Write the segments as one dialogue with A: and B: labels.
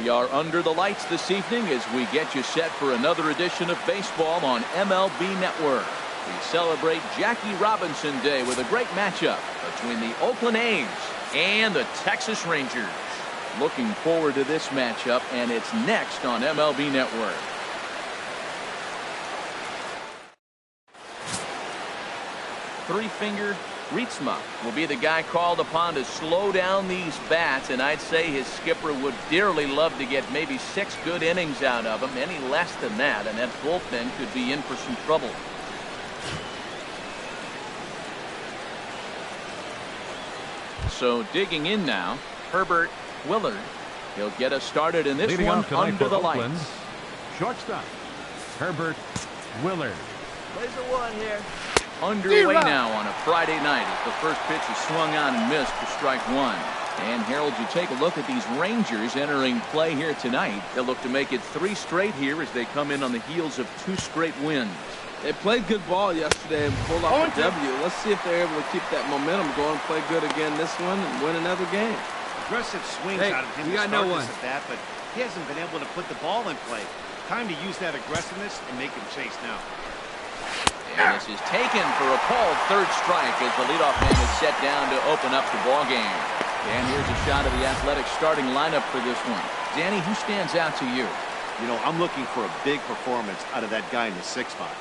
A: We are under the lights this evening as we get you set for another edition of baseball on MLB Network. We celebrate Jackie Robinson Day with a great matchup between the Oakland A's and the Texas Rangers. Looking forward to this matchup, and it's next on MLB Network. Three-finger Rietsma will be the guy called upon to slow down these bats, and I'd say his skipper would dearly love to get maybe 6 good innings out of him. Any less than that, and that bullpen could be in for some trouble. So digging in now, Herbert Willard. He'll get us started in this
B: Leading
A: one
B: under the
A: Oakland.
B: lights. Shortstop, Herbert Willard.
C: Plays a 1 here.
A: Underway now on a Friday night as the first pitch is swung on and missed for strike 1. And Harold, you take a look at these Rangers entering play here tonight. They'll look to make it 3 straight here as they come in on the heels of 2 straight wins.
D: They played good ball yesterday and pulled off a W. Let's see if they're able to keep that momentum going, play good again this one, and win another game.
E: Aggressive swings out of him to start this at bat, but he hasn't been able to put the ball in play. Time to use that aggressiveness and make him chase now.
A: And this is taken for a called 3rd strike as the leadoff man is set down to open up the ball game. And here's a shot of the Athletics starting lineup for this one. Danny, who stands out to you?
E: You know, I'm looking for a big performance out of that guy in the 6 spot.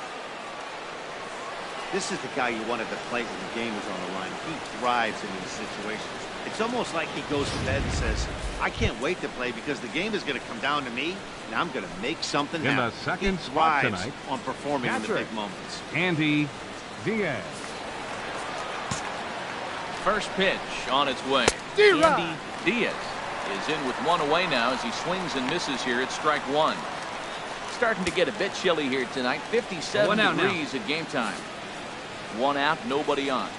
E: This is the guy you want at the plate when the game is on the line. He thrives in these situations. It's almost like he goes to bed and says, I can't wait to play because the game is going to come down to me, and I'm going to make something happen.
B: In the second spot tonight,
E: on performing in the big moments.
B: Andy Diaz.
A: First pitch on its way. Andy Diaz is in with 1 away now as he swings and misses here at strike 1. Starting to get a bit chilly here tonight. 57 degrees at game time. 1 out, nobody on.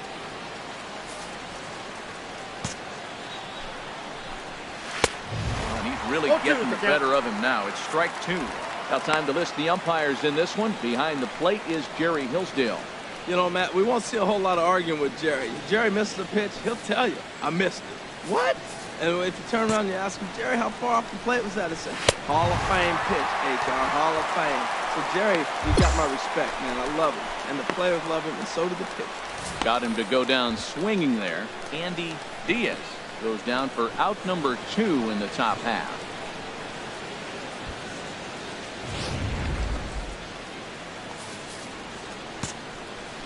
A: Well, he's really getting the better of him now. It's strike 2. Now time to list the umpires in this one. Behind the plate is Jerry Hillsdale.
D: You know, Matt, we won't see a whole lot of arguing with Jerry. If Jerry misses a pitch, he'll tell you, I missed it. What? And if you turn around and you ask him, Jerry, how far off the plate was that? He said, Hall of Fame pitch, HR, Hall of Fame. So, Jerry, you got my respect, man. I love him. And the players love him, and so do the pitchers.
A: Got him to go down swinging there. Andy Diaz goes down for out number 2 in the top half.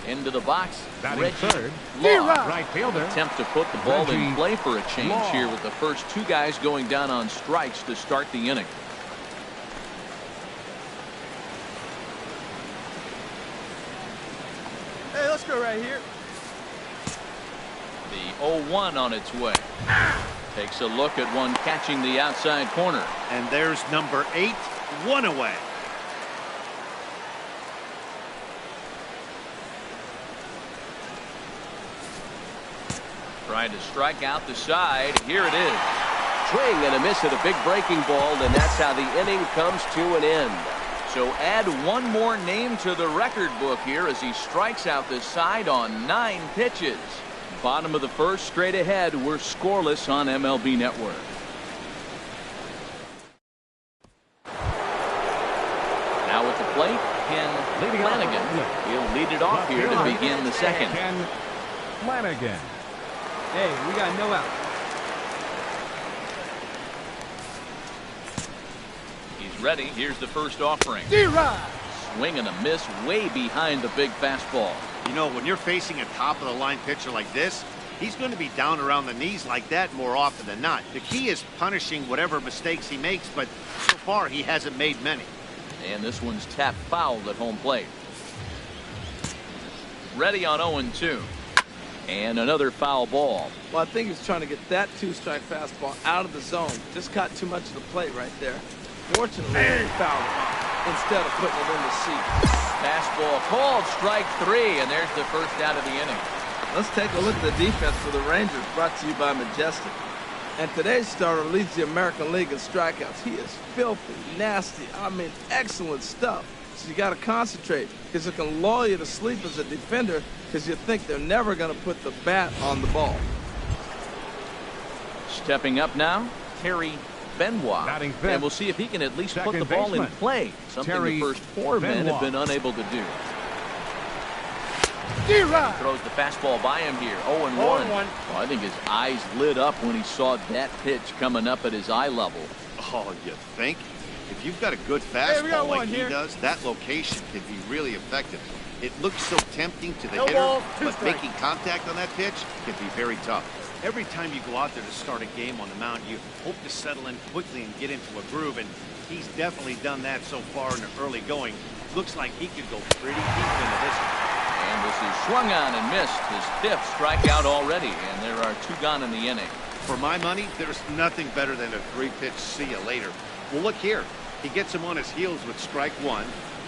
A: Into the box.
B: Batting third.
A: Right
B: fielder.
A: Attempt to put the ball in play for a change here with the first 2 guys going down on strikes to start the inning.
D: Hey, let's go right here.
A: The 0-1 on its way. Takes a look at one catching the outside corner.
E: And there's number 8, 1 away.
A: Trying to strike out the side. Here it is. Swing and a miss at a big breaking ball, and that's how the inning comes to an end. So add 1 more name to the record book here as he strikes out the side on 9 pitches. Bottom of the first, straight ahead. We're scoreless on MLB Network. Now at the plate, Ken Flanagan. He'll lead it off here to begin the second.
B: Ken Flanagan.
D: Hey, we got no out.
A: He's ready. Here's the first offering. Swing and a miss way behind the big fastball.
E: You know, when you're facing a top-of-the-line pitcher like this, he's going to be down around the knees like that more often than not. The key is punishing whatever mistakes he makes, but so far he hasn't made many.
A: And this one's tapped foul at home plate. Ready on 0-2. And another foul ball.
D: Well, I think he's trying to get that 2-strike fastball out of the zone. Just caught too much of the plate right there. Fortunately, he fouled it instead of putting it in the seat.
A: Fastball called, strike 3, and there's the first out of the inning.
D: Let's take a look at the defense for the Rangers, brought to you by Majestic. And today's starter leads the American League in strikeouts. He is filthy, nasty, I mean, excellent stuff. So you got to concentrate, because it can lull you to sleep as a defender because you think they're never going to put the bat on the ball.
A: Stepping up now, Terry Benoit.
B: Batting fifth,
A: And we'll see if he can at least put
B: second
A: the ball in
B: baseman,
A: play, something
B: Terry
A: the first 4 men have been unable to do. Throws the fastball by him here. 0-1. Well, I think his eyes lit up when he saw that pitch coming up at his eye level.
E: Oh, you think? If you've got a good fastball like he does, that location can be really effective. It looks so tempting to the hitter, but making contact on that pitch can be very tough. Every time you go out there to start a game on the mound, you hope to settle in quickly and get into a groove, and he's definitely done that so far in the early going. Looks like he could go pretty deep into this one.
A: And this is swung on and missed. His 5th strikeout already, and there are 2 gone in the inning.
E: For my money, there's nothing better than a 3-pitch see you later. Well, look here. He gets him on his heels with strike 1,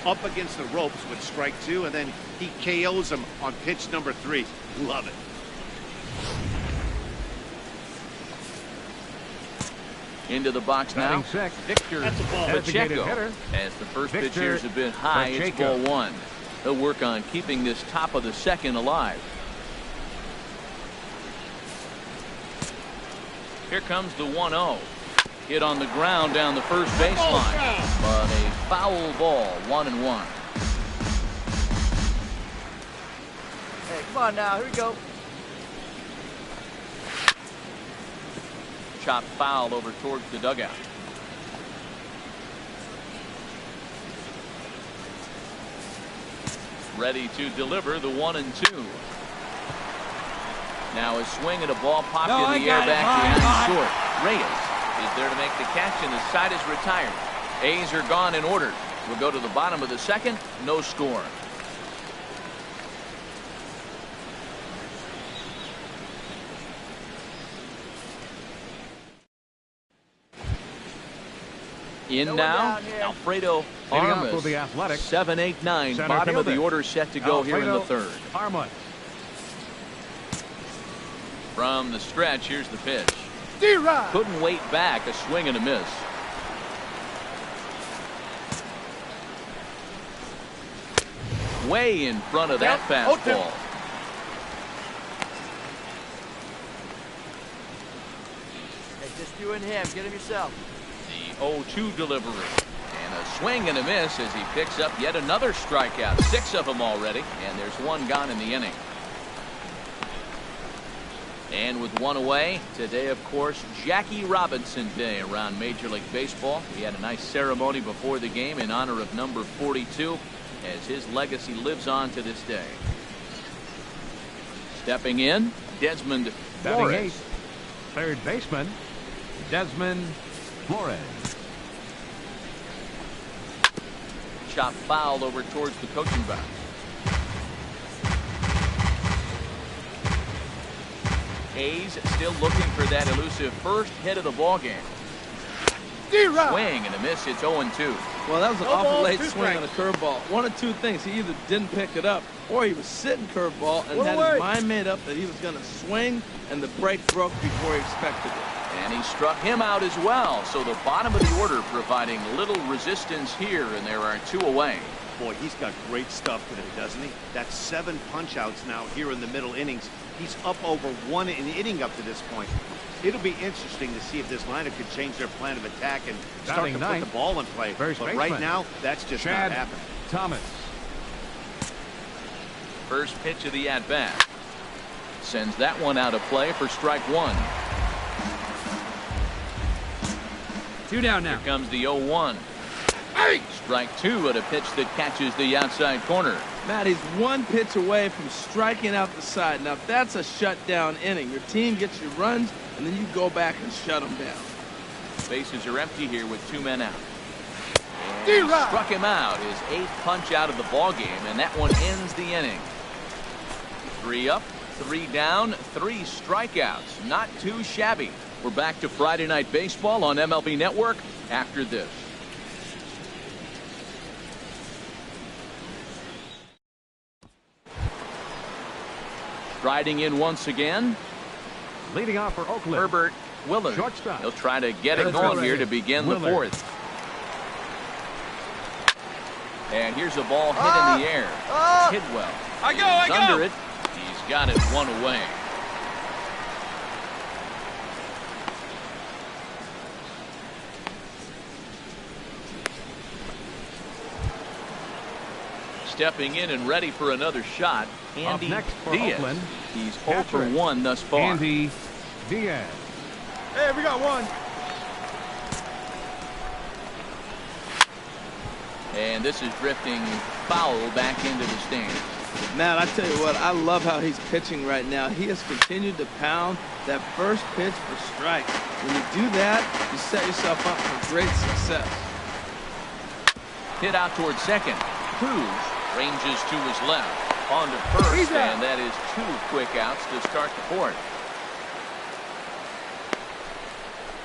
E: up against the ropes with strike 2, and then he KOs him on pitch number 3. Love it.
A: Into the box now.
B: Batting sixth,
A: Victor
B: designated hitter.
A: As the first pitch
B: Victor
A: here has been high, it's
B: Pacheco.
A: ball 1. They'll work on keeping this top of the 2nd alive. Here comes the 1-0. Hit on the ground down the first baseline. But a foul ball, 1-1.
C: Hey, come on now. Here we go.
A: Chop foul over towards the dugout. Ready to deliver the 1-2. Now a swing at a ball popped in the air back behind short. Reyes is there to make the catch, and the side is retired. A's are gone in order. We'll go to the bottom of the 2nd. No score. In now, Alfredo Armas,
B: for the Athletics.
A: 7, 8, 9,
B: Center
A: bottom of the
B: fielder.
A: order set to go here in the 3rd.
B: Armas.
A: From the stretch, here's the pitch. Couldn't wait back, a swing and a miss. Way in front of that fastball.
C: Hey, just you and him. Get him yourself.
A: The 0-2 delivery. And a swing and a miss as he picks up yet another strikeout. 6 of them already, and there's 1 gone in the inning. And with 1 away, today, of course, Jackie Robinson Day around Major League Baseball. We had a nice ceremony before the game in honor of number 42 as his legacy lives on to this day. Stepping in, Desmond
B: Batting
A: Flores.
B: 8th, third baseman, Desmond Flores.
A: Chop foul over towards the coaching box. A's still looking for that elusive first hit of the ball game. Swing and a miss. It's 0-2.
D: Well, that was an awful late swing on a curveball. One of 2 things. He either didn't pick it up or he was sitting curveball and had his mind made up that he was going to swing, and the break broke before he expected it.
A: And he struck him out as well. So the bottom of the order providing little resistance here, and there are 2 away.
E: Boy, he's got great stuff today, doesn't he? That's 7 punch-outs now here in the middle innings. He's up over 1 inning up to this point. It'll be interesting to see if this lineup could change their plan of attack and start
B: Batting
E: to
B: ninth,
E: put the ball in play.
B: first
E: But
B: baseman,
E: right now, that's just
B: Chad
E: not happening.
B: Thomas.
A: First pitch of the at-bat. Sends that one out of play for strike 1.
F: 2 down now.
A: Here comes the 0-1. Strike 2 at a pitch that catches the outside corner.
D: Matt, he's 1 pitch away from striking out the side. Now, that's a shutdown inning. Your team gets your runs, and then you go back and shut them down.
A: Bases are empty here with 2 men out. And he struck him out, his 8th punch out of the ball game, and that one ends the inning. 3 up, 3 down, 3 strikeouts. Not too shabby. We're back to Friday Night Baseball on MLB Network after this. Striding in once again,
B: Leading off for Oakland,
A: Herbert Willard.
B: Shortstop.
A: He'll try to get it going here to begin the
B: Willard.
A: 4th. And here's a ball hit in the air. Tidwell. He's under it. He's got it 1 away. Stepping in and ready for another shot, Andy
B: next for
A: Diaz.
B: Oakland,
A: He's 0 for 1 thus far.
B: Andy Diaz.
C: Hey, we got one.
A: And this is drifting foul back into the stands.
D: Man, I tell you what, I love how he's pitching right now. He has continued to pound that first pitch for strike. When you do that, you set yourself up for great success.
A: Hit out towards second. Cruz ranges to his left. On to first, and that is 2 quick outs to start the fourth.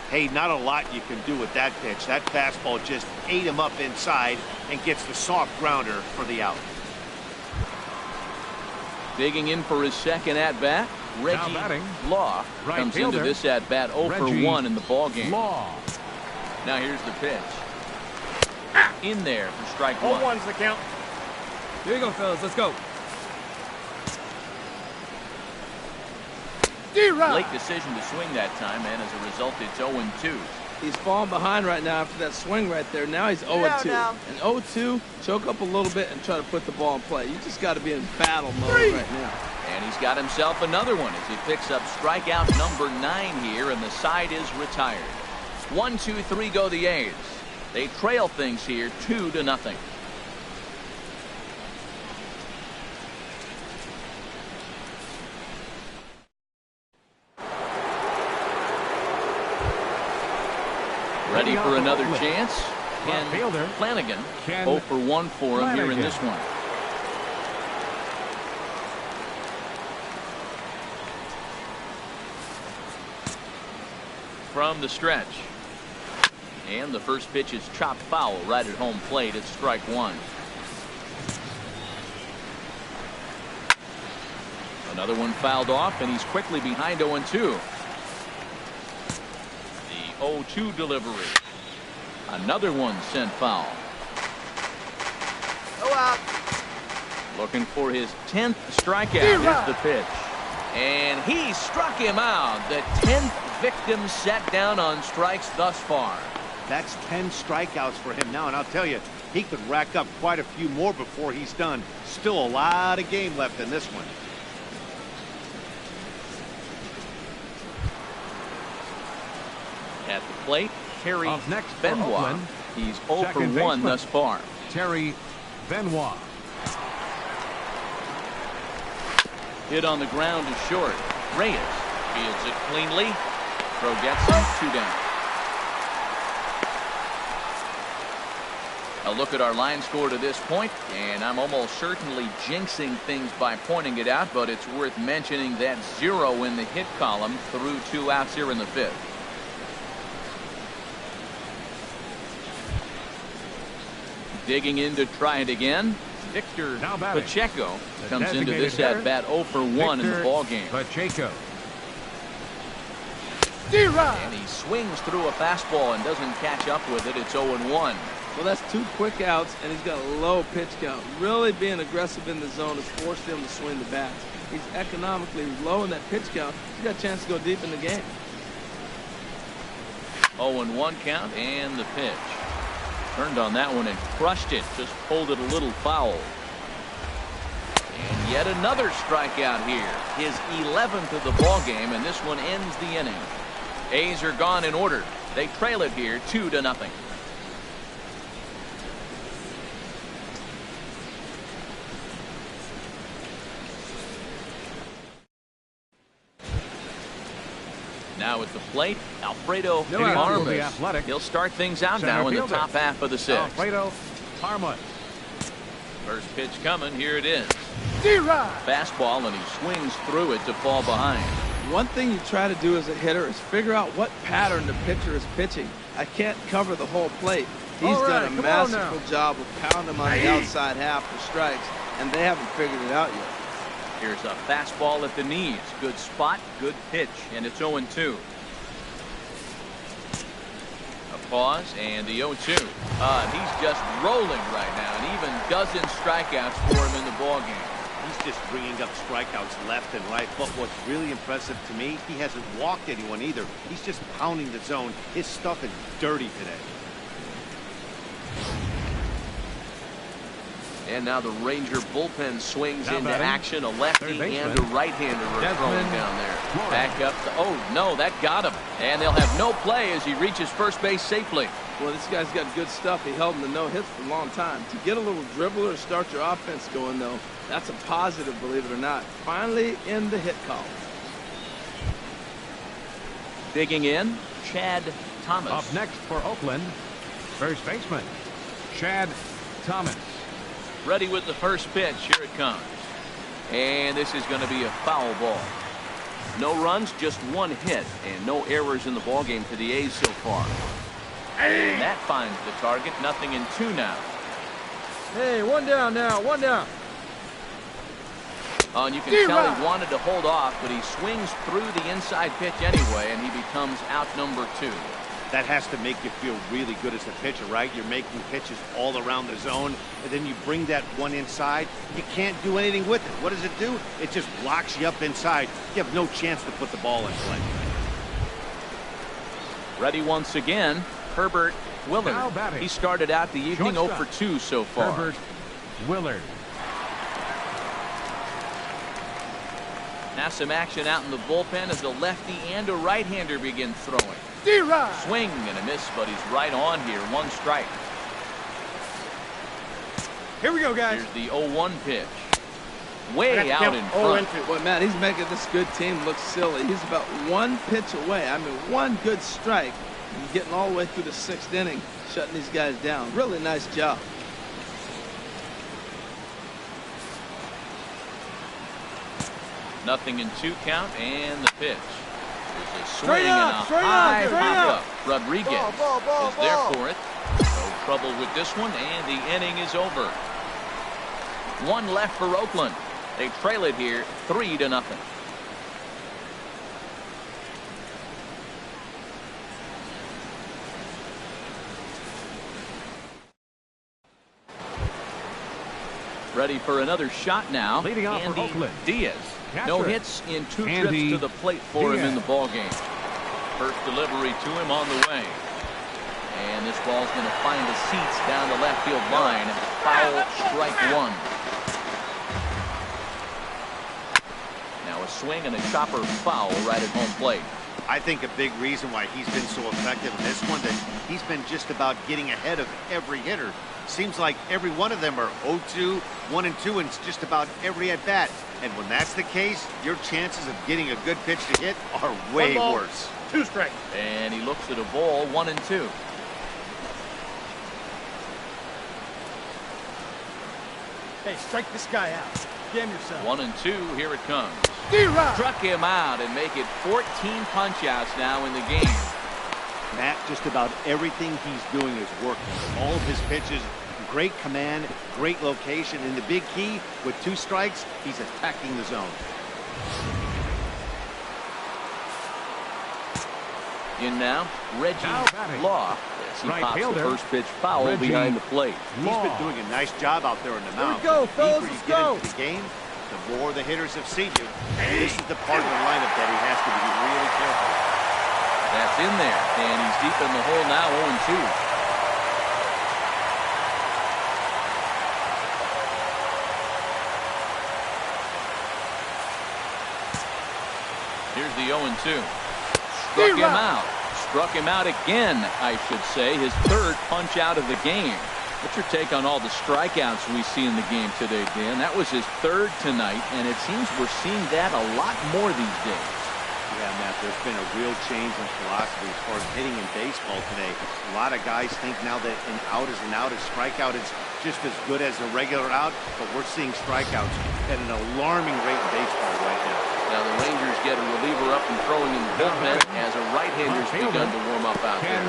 E: Hey, not a lot you can do with that pitch. That fastball just ate him up inside and gets the soft grounder for the out.
A: Digging in for his second at-bat, Reggie Law comes into this at-bat 0 for 1 in the ballgame. Now here's the pitch. In there for strike 1.
C: 0-1's the count. Here you go, fellas. Let's go.
A: Late decision to swing that time, and as a result, it's 0-2.
D: He's falling behind right now after that swing right there. Now he's 0-2. And 0-2, choke up a little bit and try to put the ball in play. You just got to be in battle mode right now.
A: And he's got himself another one as he picks up strikeout number 9 here, and the side is retired. 1, 2, 3 go the A's. They trail things here 2-0. Ready for another chance? Ken Flanagan, 0 for 1 for him here in this one. From the stretch. And the first pitch is chopped foul right at home plate. It's strike 1. Another one fouled off, and he's quickly behind 0-2. 0-2 delivery. Another one sent foul.
C: Go out.
A: Looking for his 10th strikeout. Here's the pitch. And he struck him out. The 10th victim set down on strikes thus far.
E: That's 10 strikeouts for him now, and I'll tell you, he could rack up quite a few more before he's done. Still a lot of game left in this one.
A: At the plate, Terry
B: next
A: Benoit. He's 0 for 1 thus far.
B: Terry Benoit.
A: Hit on the ground to short. Reyes fields it cleanly. Throw gets him 2 down. A look at our line score to this point, and I'm almost certainly jinxing things by pointing it out, but it's worth mentioning that 0 in the hit column through 2 outs here in the 5th. Digging in to try it again. Victor Pacheco comes into this at-bat 0 for 1 in the ballgame.
B: Pacheco.
A: And he swings through a fastball and doesn't catch up with it. It's 0-1.
D: Well, that's 2 quick outs, and he's got a low pitch count. Really being aggressive in the zone has forced him to swing the bats. He's economically low in that pitch count. He's got a chance to go deep in the game.
A: 0-1 count, and the pitch. Turned on that one and crushed it. Just pulled it a little foul. And yet another strikeout here. His 11th of the ball game, and this one ends the inning. A's are gone in order. They trail it here 2-0. Now at the plate, Alfredo Parmas. He'll start things out now in the top half of the 6th.
B: Alfredo Parmas.
A: First pitch coming. Here it is. Fastball, and he swings through it to fall behind.
D: One thing you try to do as a hitter is figure out what pattern the pitcher is pitching. I can't cover the whole plate. He's done a masterful job of pounding him on the outside half for strikes, and they haven't figured it out yet.
A: Here's a fastball at the knees. Good spot, good pitch, and it's 0-2. A pause, and the 0-2. He's just rolling right now, and even dozen strikeouts for him in the ballgame.
E: He's just bringing up strikeouts left and right, but what's really impressive to me, he hasn't walked anyone either. He's just pounding the zone. His stuff is dirty today.
A: And now the Ranger bullpen swings
B: Now
A: into
B: batting,
A: action. A lefty and a right-hander are throwing down there. Back up. Oh, no, that got him. And they'll have no play as he reaches first base safely.
D: Well, this guy's got good stuff. He held him to no hits for a long time. To get a little dribbler to start your offense going, though, that's a positive, believe it or not. Finally in the hit column.
A: Digging in, Chad Thomas.
B: Up next for Oakland, first baseman, Chad Thomas.
A: Ready with the first pitch. Here it comes. And this is going to be a foul ball. No runs, just one hit, and no errors in the ballgame for the A's so far. And that finds the target. 0-2 now.
C: Hey, one down now. One down.
A: Oh, and you can tell he wanted to hold off, but he swings through the inside pitch anyway, and he becomes out number 2.
E: That has to make you feel really good as a pitcher, right? You're making pitches all around the zone, and then you bring that one inside. You can't do anything with it. What does it do? It just locks you up inside. You have no chance to put the ball in play.
A: Ready once again, Herbert Willard. He started out the evening 0 for 2 so far.
B: Herbert Willard.
A: Now some action out in the bullpen as a lefty and a right-hander begin throwing. Swing and a miss, but he's right on here. 1 strike.
C: Here we go, guys.
A: Here's the 0-1 pitch. Way out in front.
D: Boy, man, he's making this good team look silly. He's about 1 pitch away. I mean, 1 good strike. He's getting all the way through the 6th inning, shutting these guys down. Really nice job.
A: Nothing in 2 count, and the pitch. There's a swing and a high pop-up. Rodriguez is there for it. No trouble with this one, and the inning is over. 1 left for Oakland. They trail it here 3-0. Ready for another shot now.
B: Leading off for Oakland,
A: Diaz. No hits in 2 trips to the plate for him in the ballgame. First delivery to him on the way. And this ball's going to find the seats down the left field line. Foul, strike 1. Now a swing and a chopper foul right at home plate.
E: I think a big reason why he's been so effective in this one, that he's been just about getting ahead of every hitter. Seems like every one of them are 0-2, 1-2, and it's just about every at-bat. And when that's the case, your chances of getting a good pitch to hit are way worse.
C: 2 strikes.
A: And he looks at a ball, 1-2.
C: Hey, strike this guy out. Damn yourself.
A: 1-2, here it comes. Struck him out and make it 14 punch-outs now in the game.
E: Matt, just about everything he's doing is working. All of his pitches, great command, great location, and the big key, with 2 strikes, he's attacking the zone.
A: In now, Reggie Law. As he pops the first pitch foul behind the plate.
E: He's been doing a nice job out there in the mound.
C: Here we go, fellas,
E: The
C: let's
E: deeper you
C: go.
E: get into the game, the more the hitters have seen you. This is the part of the lineup that he has to be really careful.
A: That's in there, and he's deep in the hole now, 0-2. Here's the 0-2. Struck him out. Struck him out again, I should say. His 3rd punch out of the game. What's your take on all the strikeouts we see in the game today, Dan? That was his 3rd tonight, and it seems we're seeing that a lot more these days.
E: Yeah, Matt, there's been a real change in philosophy as far as hitting in baseball today. A lot of guys think now that an out is an out, a strikeout is just as good as a regular out, but we're seeing strikeouts at an alarming rate in baseball right now.
A: Now the Rangers get a reliever up and throwing in the bullpen as a right-hander's begun to warm up out there.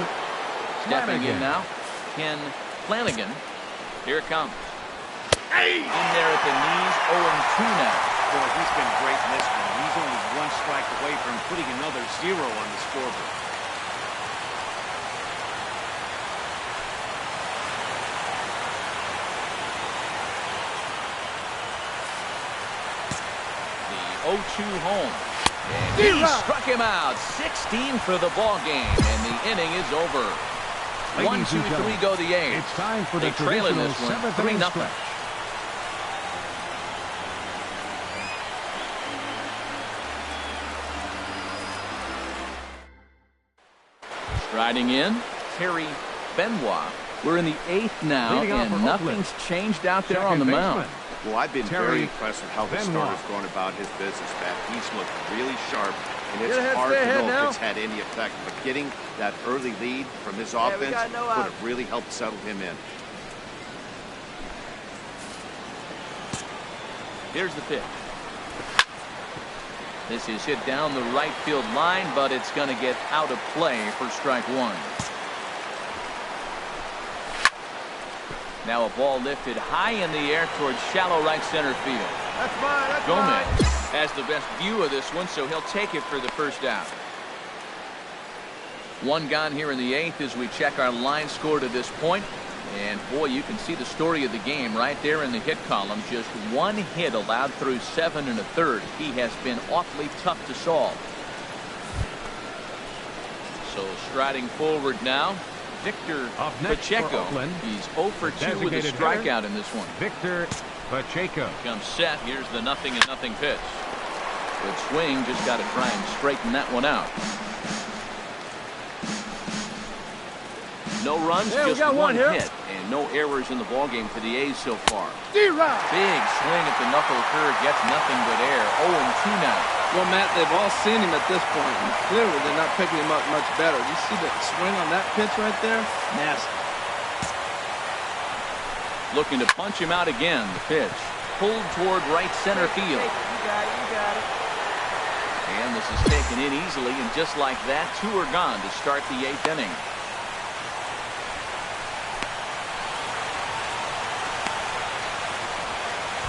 A: Stepping in now, Ken Flanagan. Here it comes. In there at the knees, 0-2 now.
E: Boy, he's been great in this one. He's only 1 strike away from putting another 0 on the scoreboard.
A: The 0-2 home. And he struck him out. 16 for the ball game, and the inning is over. 1, 2, 3 go the A's.
B: It's time for
A: they
B: the
A: trail in
B: traditional
A: this one,
B: 7th inning
A: 3-0.
B: stretch.
A: Riding in, Terry Benoit. We're in the 8th now, and nothing's changed out there on the mound.
E: Well, I've been very impressed with how the starter's going about his business, Matt. He's looked really sharp, and it's hard to know if it's had any effect. But getting that early lead from his offense would have really helped settle him in.
A: Here's the pitch. This is hit down the right field line, but it's going to get out of play for strike one. Now a ball lifted high in the air towards shallow right center field.
C: That's mine. That's
A: Gomez has the best view of this one, so he'll take it for the first out. One gone here in the 8th as we check our line score to this point. And boy, you can see the story of the game right there in the hit column. Just one hit allowed through 7 1/3. He has been awfully tough to solve. So striding forward now, Victor Pacheco. He's 0 for 2 with a strikeout in this one.
B: Victor Pacheco
A: comes set. Here's the 0-0 pitch. Good swing. Just got to try and straighten that one out. No runs, just one hit, and no errors in the ballgame for the A's so far. Big swing at the knuckle curve, gets nothing but air. 0-2 now.
D: Well, Matt, they've all seen him at this point, and clearly they're not picking him up much better. You see the swing on that pitch right there? Nasty.
A: Looking to punch him out again. The pitch pulled toward right center field.
C: You got it. You got it.
A: And this is taken in easily, and just like that, 2 are gone to start the 8th inning.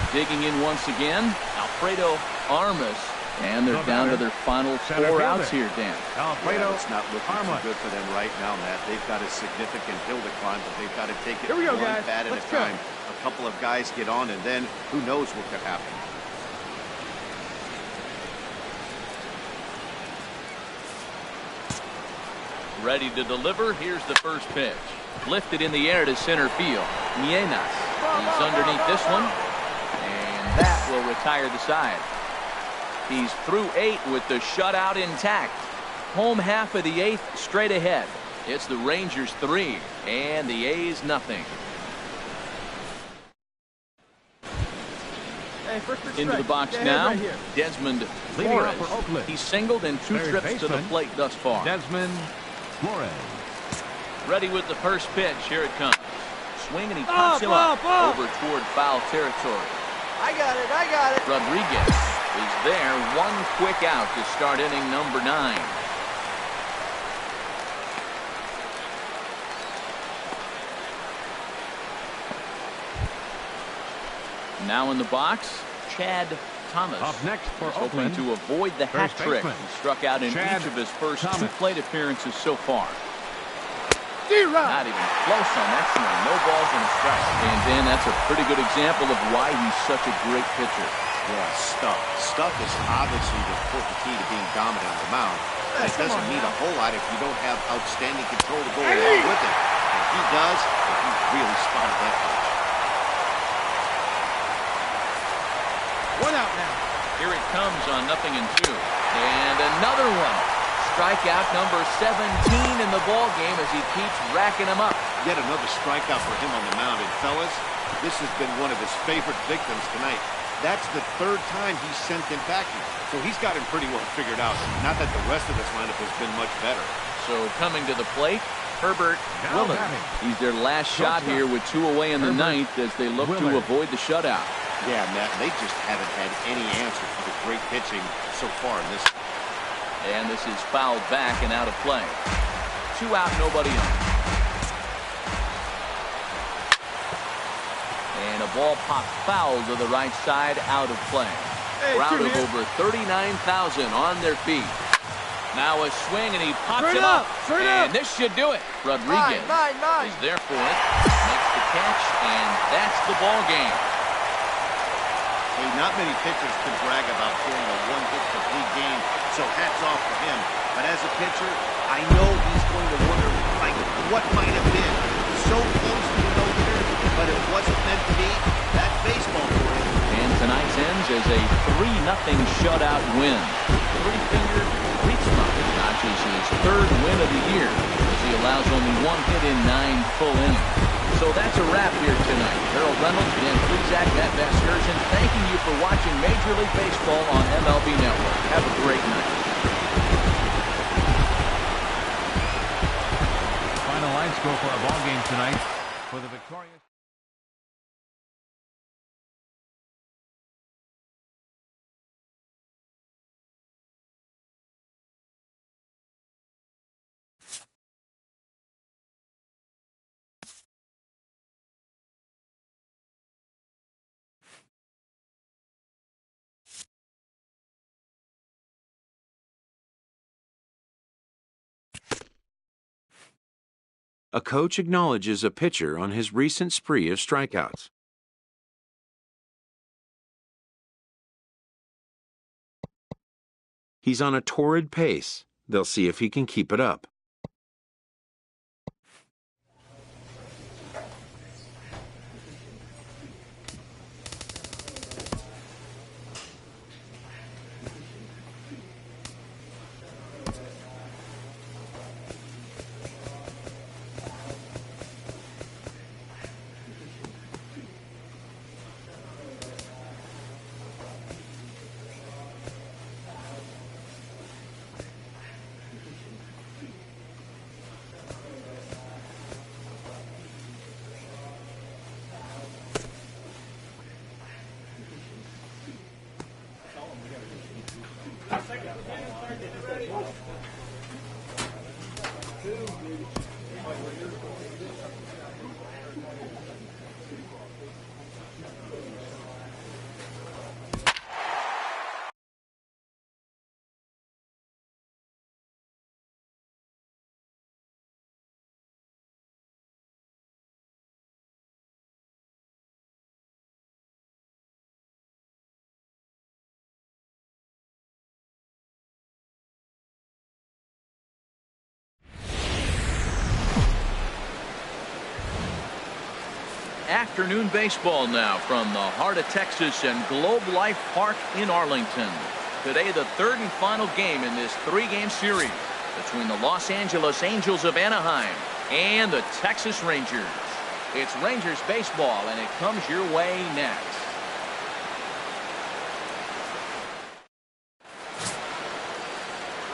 A: Digging in once again, Alfredo Armas. And they're down to their final 4 outs here, Dan.
E: Alfredo, it's not looking too good for them right now, Matt. They've got a significant hill to climb, but they've got to take it one bat at a time. A couple of guys get on, and then who knows what could happen.
A: Ready to deliver. Here's the first pitch. Lifted in the air to center field. Nienas. He's underneath this one. And that will retire the side. He's through 8 with the shutout intact. Home half of the 8th straight ahead. It's the Rangers 3 and the A's nothing. Into the box now. Desmond Flores. He's singled in 2 trips to the plate thus far.
B: Desmond Flores.
A: Ready with the first pitch. Here it comes. Swing and he pops him up over toward foul territory.
C: I got it.
A: Rodriguez is there. 1 quick out to start inning number 9. Now in the box, Chad Thomas.
B: Up next for
A: Oakland, hoping to avoid the hat trick. He struck out in each of his first 2 plate appearances so far. Not even close on that swing. No balls and a strike. And Dan, that's a pretty good example of why he's such a great pitcher.
E: Yeah, stuff. Stuff is obviously the important key to being dominant on the mound. It doesn't mean a whole lot if you don't have outstanding control to go along with it. And he does, and he really spotted that pitch.
C: 1 out now.
A: Here it comes on 0-2. And another one. Strikeout number 17 in the ball game as he keeps racking them up.
E: Yet another strikeout for him on the mound. And fellas, this has been one of his favorite victims tonight. That's the 3rd time he's sent him packing. So he's got him pretty well figured out. Not that the rest of this lineup has been much better.
A: So coming to the plate, Herbert Willard. He's their last shot here with 2 away in the 9th as they look to avoid the shutout.
E: Yeah, Matt, they just haven't had any answer for the great pitching so far in this.
A: And this is fouled back and out of play. 2 out, nobody on. And a ball popped foul to the right side, out of play. Crowd of over 39,000 on their feet. Now a swing and he pops him up. And this should do it. Rodriguez is there for it. Makes the catch, and that's the ball game.
E: Hey, not many pitchers can brag about throwing a 1-hit complete game, so hats off for him. But as a pitcher, I know he's going to wonder, like, what might have been. So close to the no-hitter, but it wasn't meant to be. That's baseball for him.
A: And tonight's ends is a 3-0 shutout win. Three-finger Ritzma notches his 3rd win of the year as he he allows only 1 hit in 9 full innings. So that's a wrap here tonight. Harold Reynolds and Plz at Excursion thanking you for watching Major League Baseball on MLB Network. Have a great night.
B: Final line score for our ball game tonight for the victorious.
G: A coach acknowledges a pitcher on his recent spree of strikeouts. He's on a torrid pace. They'll see if he can keep it up.
A: Afternoon baseball now from the heart of Texas and Globe Life Park in Arlington. Today, the third and final game in this 3-game series between the Los Angeles Angels of Anaheim and the Texas Rangers. It's Rangers baseball, and it comes your way next.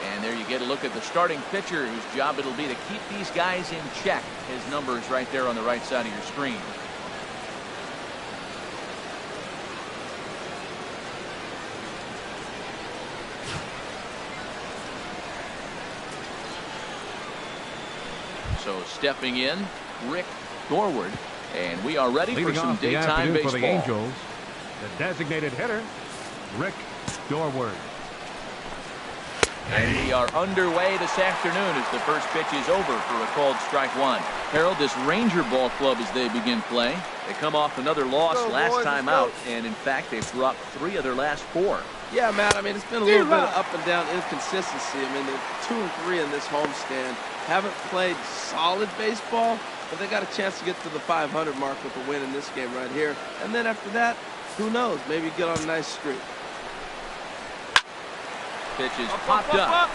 A: And there you get a look at the starting pitcher, whose job it'll be to keep these guys in check. His number is right there on the right side of your screen. So stepping in, Rick Dorward, and we are ready for some daytime baseball.
B: For the Angels, the designated hitter, Rick Dorward.
A: And we are underway this afternoon as the first pitch is over for a called strike one. Harold, this Ranger ball club as they begin play. They come off another loss last time out, and in fact they've dropped 3 of their last 4.
D: Yeah, Matt, I mean, it's been a little bit of up and down inconsistency. I mean, they're 2-3 in this homestand. Haven't played solid baseball, but they got a chance to get to the 500 mark with a win in this game right here. And then after that, who knows? Maybe get on a nice streak.
A: Pitch is popped up.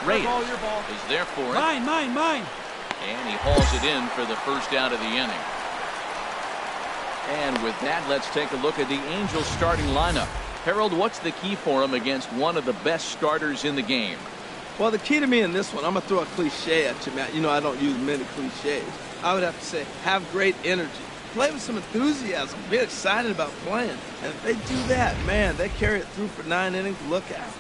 A: Reyes is there for it.
F: Mine.
A: And he hauls it in for the first out of the inning. And with that, let's take a look at the Angels starting lineup. Harold, what's the key for them against one of the best starters in the game?
D: Well, the key to me in this one, I'm going to throw a cliche at you, Matt. You know I don't use many cliches. I would have to say, have great energy. Play with some enthusiasm. Be excited about playing. And if they do that, man, they carry it through for 9 innings. Look out.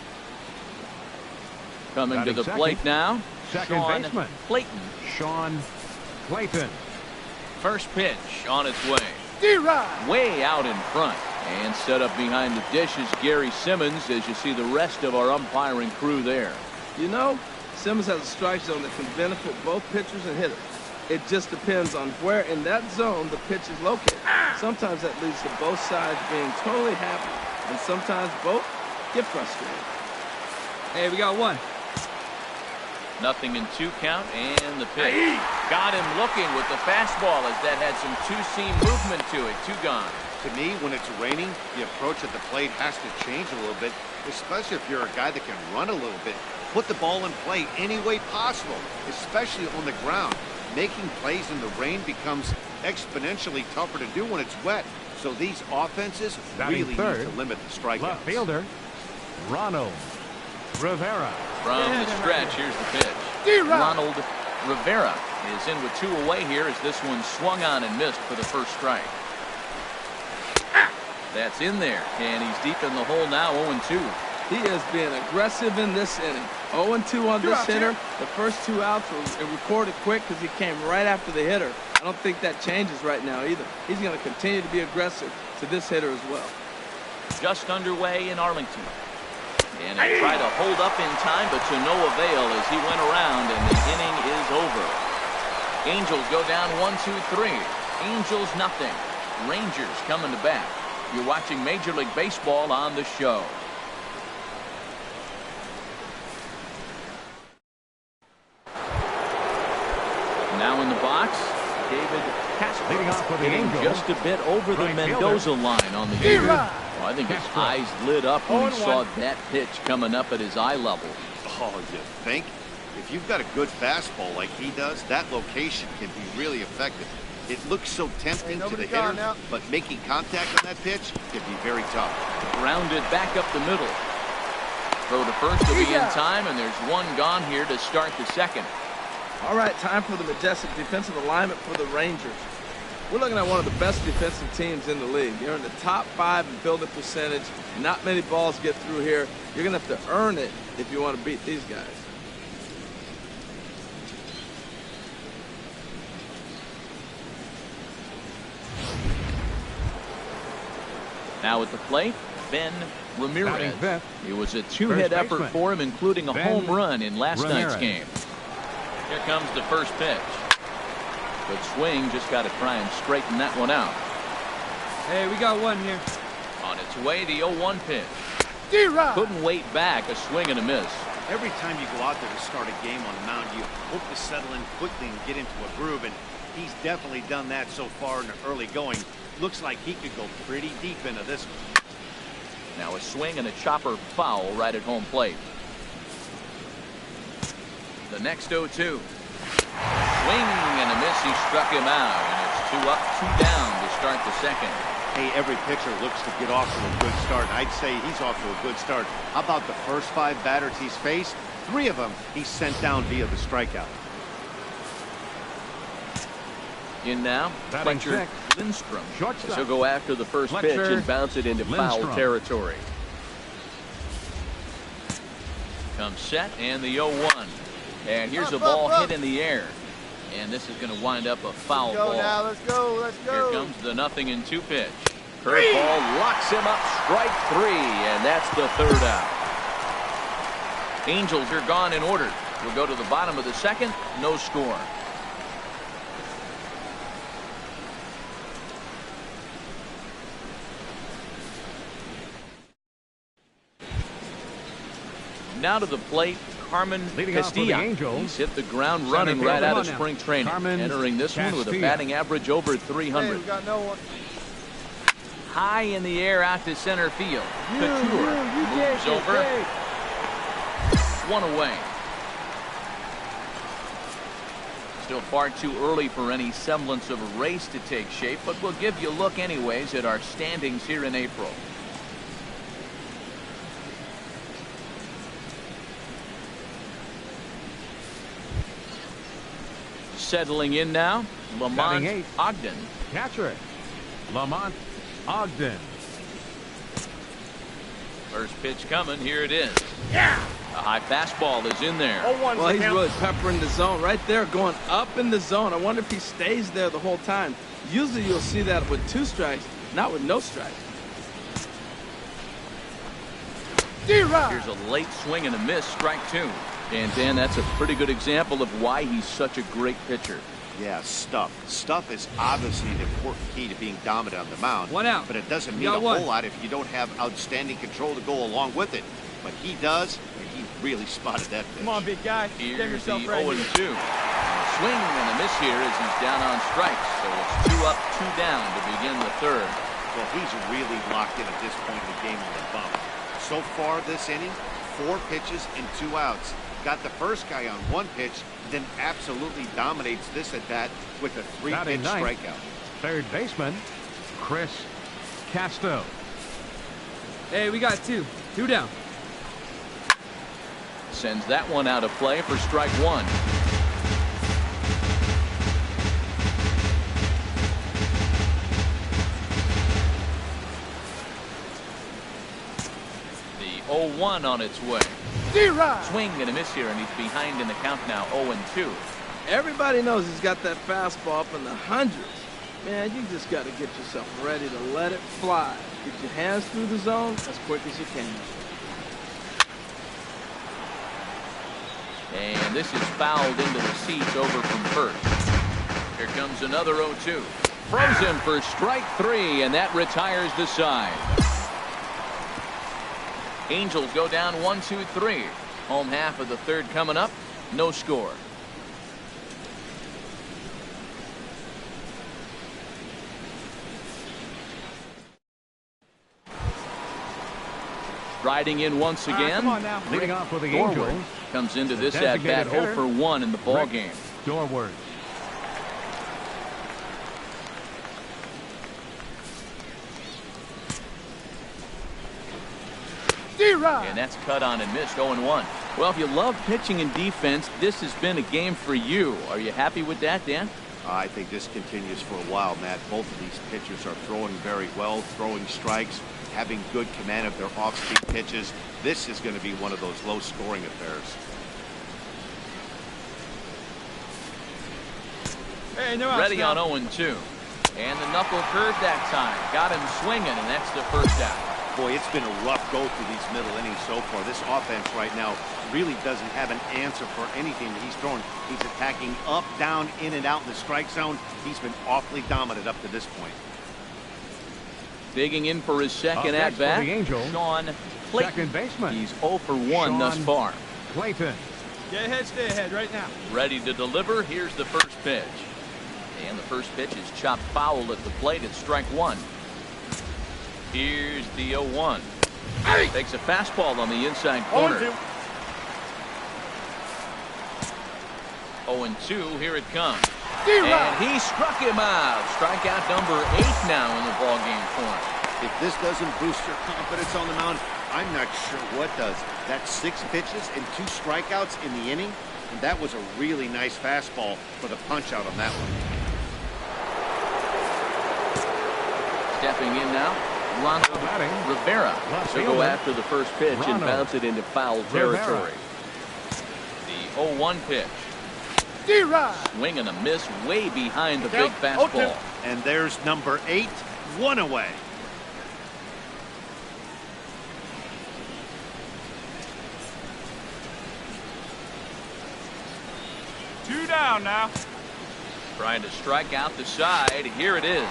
A: Coming to the plate now,
B: Second baseman,
A: Clayton.
B: Sean Clayton.
A: First pitch on its way. Way out in front. And set up behind the dish is Gary Simmons as you see the rest of our umpiring crew there.
D: You know, Simmons has a strike zone that can benefit both pitchers and hitters. It just depends on where in that zone the pitch is located. Sometimes that leads to both sides being totally happy, and sometimes both get frustrated.
F: Hey, we got one.
A: 0-2 count, and the pitch. Got him looking with the fastball as that had some two-seam movement to it. 2 gone.
E: To me, when it's raining, the approach at the plate has to change a little bit, especially if you're a guy that can run a little bit. Put the ball in play any way possible, especially on the ground. Making plays in the rain becomes exponentially tougher to do when it's wet. So these offenses really need to limit the strikeouts.
B: Left fielder, Ronald Rivera.
A: From the stretch, here's the pitch. Ronald Rivera is in with 2 away here as this one swung on and missed for the first strike. That's in there, and he's deep in the hole now, 0-2.
D: He is being aggressive in this inning. 0-2 on this hitter. The first 2 outs were recorded quick because he came right after the hitter. I don't think that changes right now either. He's going to continue to be aggressive to this hitter as well.
A: Just underway in Arlington. And he tried to hold up in time, but to no avail as he went around, and the inning is over. Angels go down 1-2-3. Angels nothing. Rangers coming to bat. You're watching Major League Baseball on the show. Now in the box, David Casper, hitting just a bit over the Mendoza line on the year. Well, I think his eyes lit up when he saw that pitch coming up at his eye level.
E: Oh, you think? If you've got a good fastball like he does, that location can be really effective. It looks so tempting to the hitter, but making contact on that pitch can be very tough.
A: Grounded back up the middle. Throw to first will be in time, and there's one gone here to start the second.
D: All right, time for the majestic defensive alignment for the Rangers. We're looking at one of the best defensive teams in the league. They're in the top 5 in fielding percentage. Not many balls get through here. You're going to have to earn it if you want to beat these guys.
A: Now at the plate, Ben Ramirez. It was a 2-hit effort for him, including a home run in last night's game. Here comes the first pitch. Good swing, just got to try and straighten that one out.
F: Hey, we got one here.
A: On its way, the 0-1 pitch. Couldn't wait back, a swing and a miss.
E: Every time you go out there to start a game on the mound, you hope to settle in quickly and get into a groove, and he's definitely done that so far in the early going. Looks like he could go pretty deep into this one.
A: Now a swing and a chopper foul right at home plate. The next 0-2. Swing and a miss. He struck him out, and it's 2 up, 2 down to start the second.
E: Hey, every pitcher looks to get off to a good start. I'd say he's off to a good start. How about the first 5 batters he's faced? 3 of them he's sent down via the strikeout.
A: In now, Fletcher Lindstrom. He'll go after the first pitch and bounce it into foul territory. Comes set and the 0-1. And here's a ball hit in the air. And this is going to wind up a foul ball.
C: Now, let's go, let's go.
A: Here comes the 0-2 pitch. Curveball locks him up, strike 3, and that's the 3rd out. Angels are gone in order. We'll go to the bottom of the second, no score. Now to the plate, Carmen Castilla. He's hit the ground running right out of spring training. Entering this one with a batting average over 300.
C: Hey, we got no one.
A: High in the air out to center field. Couture moves over. 1 away. Still far too early for any semblance of a race to take shape, but we'll give you a look anyways at our standings here in April. Settling in now, Lamont Ogden.
B: Catcher, Lamont Ogden.
A: First pitch coming, here it is. Yeah! A high fastball is in there.
D: Well, he's really peppering the zone right there, going up in the zone. I wonder if he stays there the whole time. Usually you'll see that with 2 strikes, not with no strikes.
A: Here's a late swing and a miss, strike 2. And, Dan, that's a pretty good example of why he's such a great pitcher.
E: Yeah, stuff. Stuff is obviously an important key to being dominant on the mound.
F: 1 out.
E: But it doesn't mean a whole lot if you don't have outstanding control to go along with it. But he does, and he really spotted that pitch.
C: Come on, big guy.
A: Here's
C: Get yourself
A: the
C: ready.
A: 0-2. Swing and a miss here as he's down on strikes. So it's 2 up, 2 down to begin the 3rd.
E: Well, he's really locked in at this point in the game on the bump. So far this inning, 4 pitches and 2 outs. Got the first guy on 1 pitch, then absolutely dominates this at bat with a 3-pitch strikeout.
B: Third baseman, Chris Casto.
F: Hey, we got 2. 2 down.
A: Sends that one out of play for strike 1. The 0-1 on its way. Swing and a miss here, and he's behind in the count now, 0-2.
D: Everybody knows he's got that fastball up in the hundreds. Man, you just got to get yourself ready to let it fly. Get your hands through the zone as quick as you can.
A: And this is fouled into the seats over from first. Here comes another 0-2. Throws him for strike 3, and that retires the side. Angels go down 1-2-3. Home half of the third coming up. No score. Riding in once again.
B: Come on now. Leading off with the Angels.
A: Comes into this at bat 0 for 1 in the ball game.
B: Dorward.
A: And that's cut on and missed, 0-1. Well, if you love pitching and defense, this has been a game for you. Are you happy with that, Dan?
E: I think this continues for a while, Matt. Both of these pitchers are throwing very well, throwing strikes, having good command of their off-speed pitches. This is going to be one of those low-scoring affairs.
F: Hey, no
A: Ready
F: now.
A: on 0-2. And the knuckle curve that time. Got him swinging, and that's the first out.
E: Boy, it's been a rough go through these middle innings so far. This offense right now really doesn't have an answer for anything that he's throwing. He's attacking up, down, in, and out in the strike zone. He's been awfully dominant up to this point.
A: Digging in for his second
B: Up next
A: at-bat,
B: for the Angels,
A: Sean Clayton.
B: second baseman.
A: He's 0 for 1
B: Sean
A: thus far.
B: Clayton.
F: Get ahead, stay ahead right now.
A: Ready to deliver. Here's the first pitch. And the first pitch is chopped foul at the plate at strike 1. Here's the 0-1. Takes a fastball on the inside corner. 0-2. Here it comes. And he struck him out. Strikeout number 8 now in the ballgame for him.
E: If this doesn't boost your confidence on the mound, I'm not sure what does. That's 6 pitches and 2 strikeouts in the inning, and that was a really nice fastball for the punch out on that one.
A: Stepping in now, Ronald Rivera. So go after the first pitch and bounce it into foul territory. The 0-1 pitch. Swing and a miss way behind the big fastball.
E: And there's number 8, 1 away.
F: Two down now.
A: Trying to strike out the side. Here it is.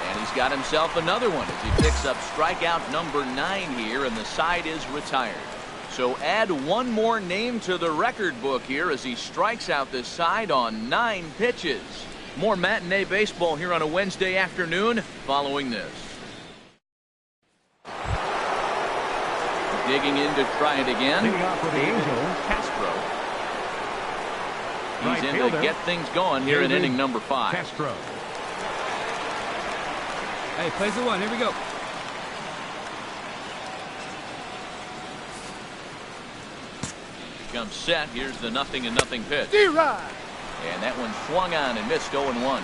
A: And he's got himself another one as he picks up strikeout number 9 here, and the side is retired. So add one more name to the record book here as he strikes out the side on 9 pitches. More matinee baseball here on a Wednesday afternoon following this. Digging in to try it again.
B: Leading off for the Angels,
A: Castro. He's
B: right
A: in
B: fielder,
A: to get things going here in inning number 5.
B: Castro.
F: Hey, plays the 1. Here we go.
A: Comes set. Here's the 0-0 pitch. And that one swung on and missed, 0-1.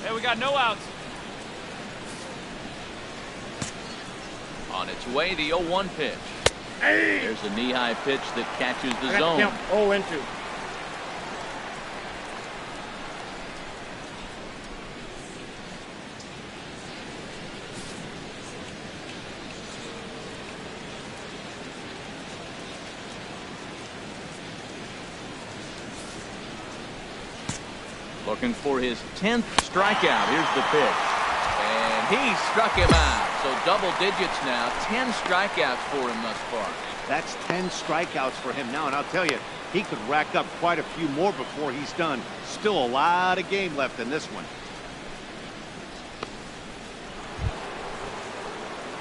F: Hey, we got no outs.
A: On its way, the 0-1 pitch. There's a knee-high pitch that catches the zone.
C: 0-2.
A: Looking for his 10th strikeout. Here's the pitch. And he struck him out. So double digits now. 10 strikeouts for him thus far.
E: That's 10 strikeouts for him now, and I'll tell you, he could rack up quite a few more before he's done. Still a lot of game left in this one.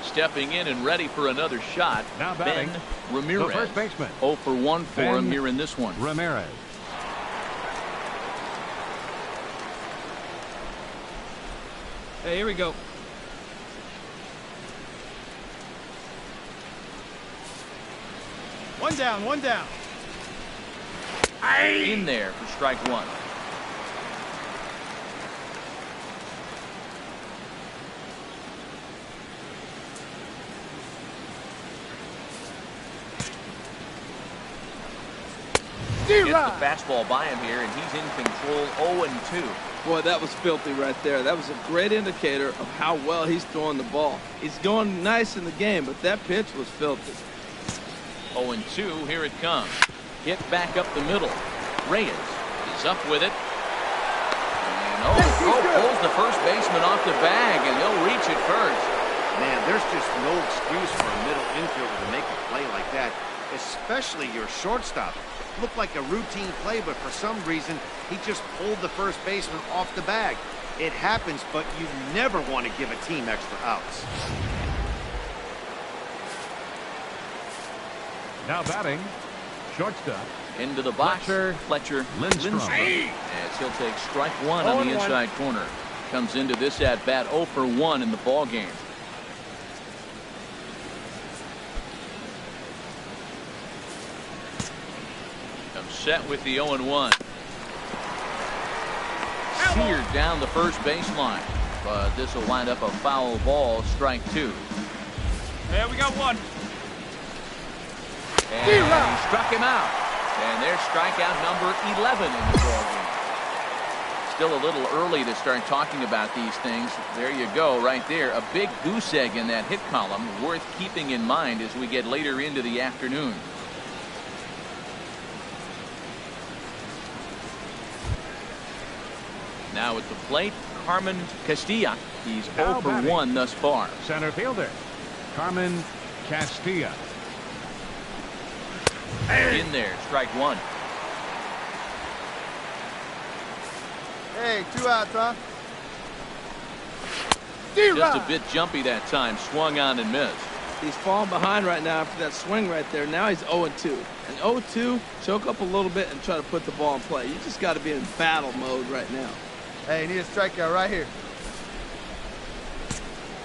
A: Stepping in and ready for another shot,
B: Now batting,
A: Ben Ramirez.
B: the first baseman.
A: 0 for 1 for
B: Ben
A: him here in this one.
B: Ramirez.
F: Hey, here we go. One down, one down.
A: In there for strike one. Gets the fastball by him here, and he's in control. 0-2.
D: Boy, that was filthy right there. That was a great indicator of how well he's throwing the ball. He's going nice in the game, but that pitch was filthy.
A: 0-2, here it comes. Hit back up the middle. Reyes is up with it. And pulls the first baseman off the bag, and he'll reach it first.
E: Man, there's just no excuse for a middle infielder to make a play like that, especially your shortstop. Looked like a routine play, but for some reason, he just pulled the first baseman off the bag. It happens, but you never want to give a team extra outs.
B: Now batting, shortstop.
A: Into the box, Fletcher Lindstrom. As he'll take strike one on the inside corner. Comes into this at-bat 0 for 1 in the ball game. Set with the 0-1. Seared down the first baseline, but this will wind up a foul ball, strike 2.
F: Yeah, we got one.
A: And he struck him out. And there's strikeout number 11 in the ball game. Still a little early to start talking about these things. There you go, right there. A big goose egg in that hit column, worth keeping in mind as we get later into the afternoon. Now at the plate, Carmen Castilla. He's 0 for 1 thus far.
B: Center fielder, Carmen Castilla.
A: In there, strike one.
C: Hey, 2 outs, huh?
A: Just a bit jumpy that time, swung on and missed.
D: He's falling behind right now after that swing right there. Now he's 0-2. And 0-2, choke up a little bit and try to put the ball in play. You just got to be in battle mode right now.
C: Hey, you need a strikeout right here.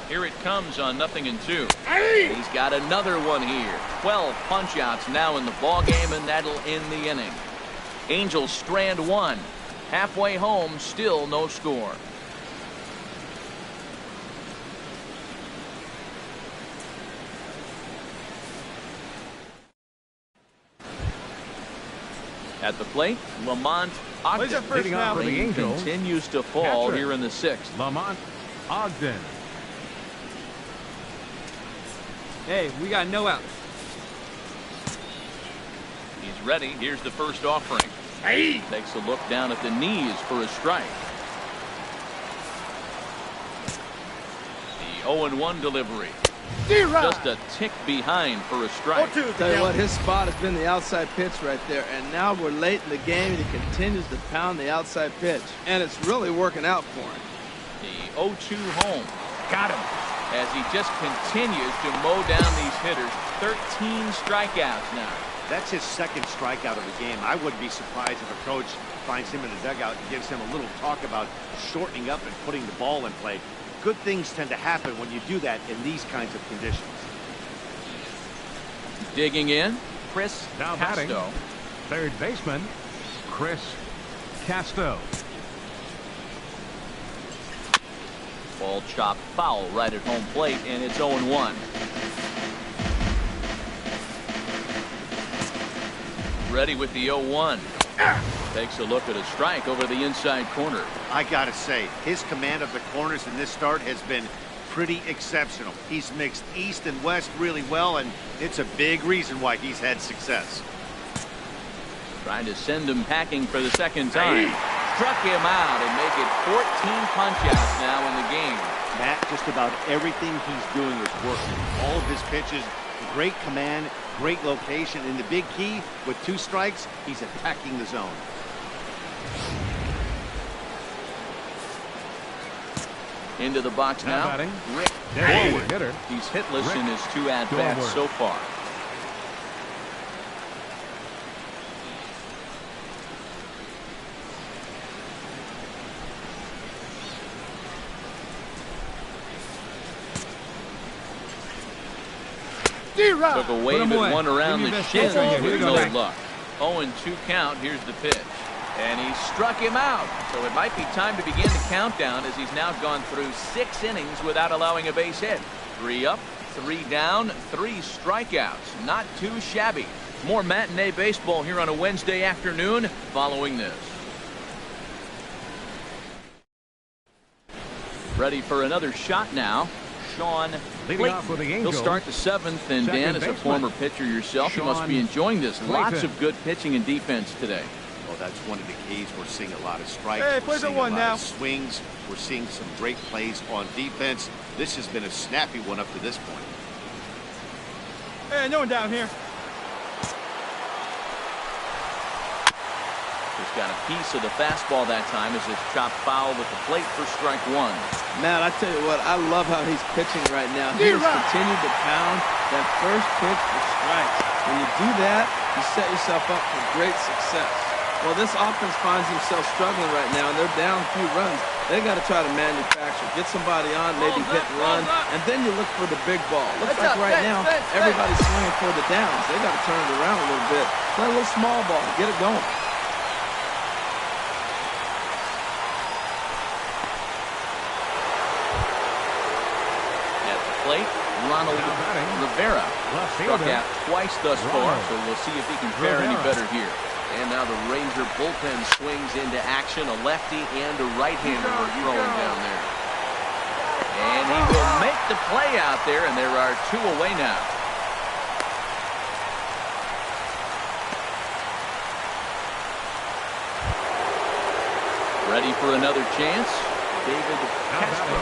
A: Here it comes on 0-2. He's got another one here. 12 punch-outs now in the ball game, and that'll end the inning. Angels strand one. Halfway home, still no score. At the plate, Lamont Ogden.
B: Leading off for the Angels,
A: continues to fall here in the 6th.
B: Lamont Ogden.
F: Hey, we got no outs.
A: He's ready. Here's the first offering. Takes a look down at the knees for a strike. The 0-1 delivery. Just a tick behind for a strike.
D: Tell you what, his spot has been the outside pitch right there, and now we're late in the game, and he continues to pound the outside pitch, and it's really working out for him.
A: The 0-2 home. Got him. As he just continues to mow down these hitters. 13 strikeouts now.
E: That's his second strikeout of the game. I wouldn't be surprised if a coach finds him in the dugout and gives him a little talk about shortening up and putting the ball in play. Good things tend to happen when you do that in these kinds of conditions.
A: Digging in, Chris
B: Now
A: Casto.
B: batting, third baseman, Chris Casto.
A: Ball chopped foul right at home plate, and it's 0-1. Ready with the 0-1. Takes a look at a strike over the inside corner.
E: I gotta say, his command of the corners in this start has been pretty exceptional. He's mixed east and west really well, and it's a big reason why he's had success.
A: Trying to send him packing for the second time. Struck him out and make it 14 punch-outs now in the game.
E: Matt, just about everything he's doing is working. All of his pitches, great command, Great location, and the big key, with 2 strikes, he's attacking the zone.
A: Into the box now.
B: batting.
A: Rick
B: Forward hitter.
A: He's hitless
B: Rick
A: in his 2 at-bats
B: forward.
A: so far. Took a wave at one around the shin with no luck. 0-2 count. Here's the pitch. And he struck him out. So it might be time to begin the countdown as he's now gone through 6 innings without allowing a base hit. 3 up, 3 down, 3 strikeouts. Not too shabby. More matinee baseball here on a Wednesday afternoon following this. Ready for another shot now. Sean
B: Leading off with the
A: He'll
B: Angels.
A: start the 7th, and
B: Second
A: Dan, as a
B: baseman.
A: former pitcher yourself, you must
B: Sean
A: be enjoying this. Lots
B: Clayton.
A: of good pitching and defense today.
E: Well, that's one of the keys. We're seeing a lot of strikes.
F: Hey,
E: We're
F: play the
E: seeing a
F: one
E: lot
F: now.
E: of swings. We're seeing some great plays on defense. This has been a snappy one up to this point.
F: Hey, no one down here.
A: Just got a piece of the fastball that time as it's chopped foul with the plate for strike 1.
D: Man, I tell you what, I love how he's pitching right now. He has continued to pound that first pitch for strikes. When you do that, you set yourself up for great success. Well, this offense finds themselves struggling right now, and they're down a few runs. They got to try to manufacture, get somebody on, maybe hit and run, and then you look for the big ball. Looks like right now everybody's swinging for the downs. They got to turn it around a little bit. Play a little small ball, get it going.
A: Plate, Ronald Rivera struck out twice thus far, so we'll see if he can fare any better here. And now the Ranger bullpen swings into action. A lefty and a right-hander are throwing down there. And he will make the play out there, and there are 2 away now. Ready for another chance? David Castro.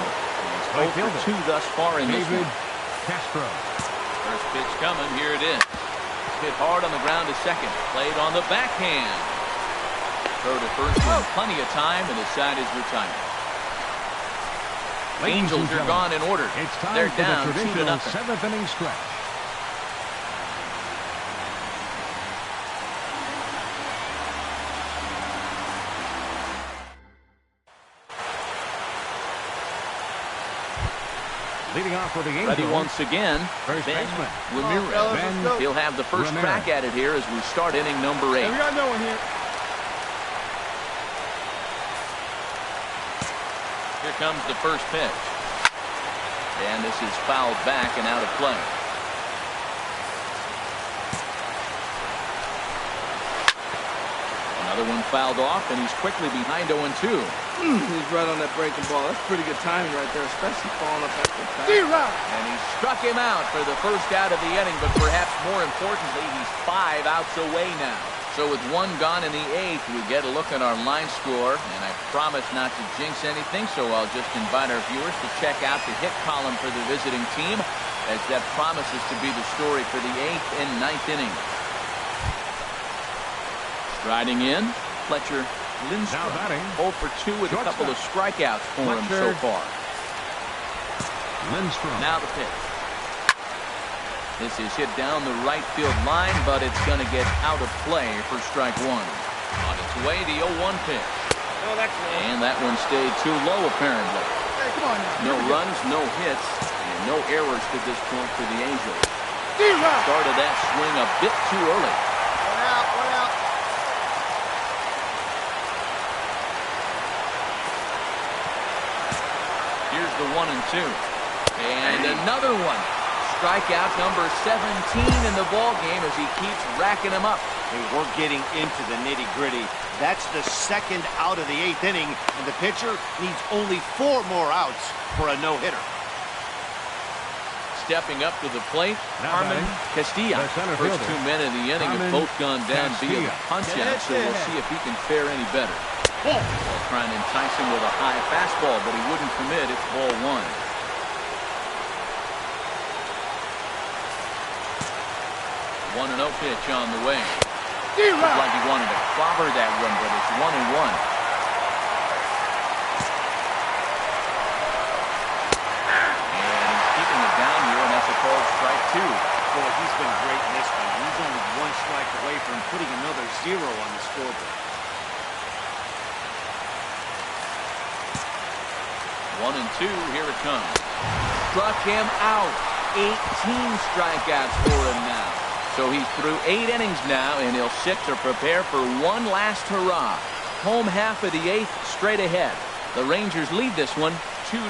A: He's 0 for 2 thus far in this one.
B: Castro.
A: First pitch coming. Here it is. Hit hard on the ground to second. Played on the backhand. Throw to first with plenty of time, and the side is retired. Angels are gone in order.
B: It's time
A: They're
B: for
A: down
B: the
A: 2-0.
B: traditional 7th inning stretch. Leading off for the Angels.
A: Ready once again.
B: First
A: Ben
B: baseman.
A: Ramirez.
B: Ben
A: He'll have the first
B: Ramirez.
A: crack at it here as we start inning number 8.
F: Hey, we got no one here.
A: Here comes the first pitch. And this is fouled back and out of play. Another one fouled off, and he's quickly behind 0-2.
D: He's right on that breaking ball. That's pretty good timing right there, especially falling up after the pass.
A: And he struck him out for the first out of the inning, but perhaps more importantly, he's 5 outs away now. So with 1 gone in the 8th, we get a look at our line score, and I promise not to jinx anything, so I'll just invite our viewers to check out the hit column for the visiting team, as that promises to be the story for the 8th and 9th innings. Striding in, Fletcher Lindstrom.
B: Now batting.
A: 0 for 2 with a couple of strikeouts for him so far.
B: Lindstrom.
A: Now the pitch. This is hit down the right field line, but it's going to get out of play for strike 1. On its way, the 0-1 pitch. And that one stayed too low, apparently.
F: Hey, come on now.
A: No runs, no hits, and no errors to this point for the Angels. Started that swing a bit too early.
F: One out, one out.
A: Here's the 1-2. And another one. Strikeout number 17 in the ball game as he keeps racking them up.
E: Hey, we're getting into the nitty-gritty. That's the 2nd out of the 8th inning, and the pitcher needs only 4 more outs for a no-hitter.
A: Stepping up to the plate,
B: Now
A: Carmen
B: batting,
A: Castilla.
B: the center
A: First
B: fielder,
A: 2 men of the inning have
B: Carmen
A: both gone down via the
B: Castilla.
A: punch-out, so we'll see if he can fare any better. They'll try and entice him with a high fastball, but he wouldn't commit. It's ball 1. 1-0 pitch on the way. Looked like he wanted to clobber that one, but it's 1-1. And he's keeping it down here, and that's a called strike 2.
E: Boy, he's been great in this one. He's only 1 strike away from putting another 0 on the scoreboard.
A: 1-2, here it comes. Struck him out. 18 strikeouts for him now. So he's through 8 innings now, and he'll sit to prepare for one last hurrah. Home half of the 8th, straight ahead. The Rangers lead this one 2-0.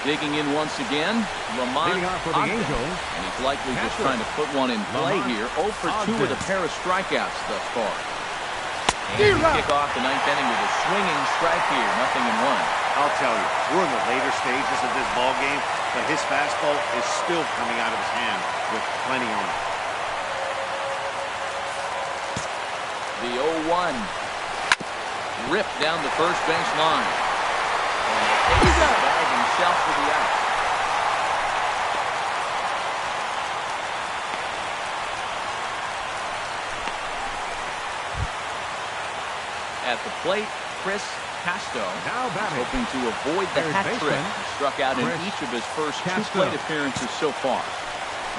A: Digging in once again, Lamont Ogden. And he's likely just trying to put one in play here. 0 for 2 with a pair of strikeouts thus far. And we kick off the 9th inning with a swinging strike here, 0-1.
E: I'll tell you, we're in the later stages of this ball game, but his fastball is still coming out of his hand with plenty on it.
A: The 0-1 ripped down the first base line. And takes the bag himself for the out. At the plate, Chris Casto is hoping to avoid the hat trick. He struck out in each of his first 2 plate appearances so far.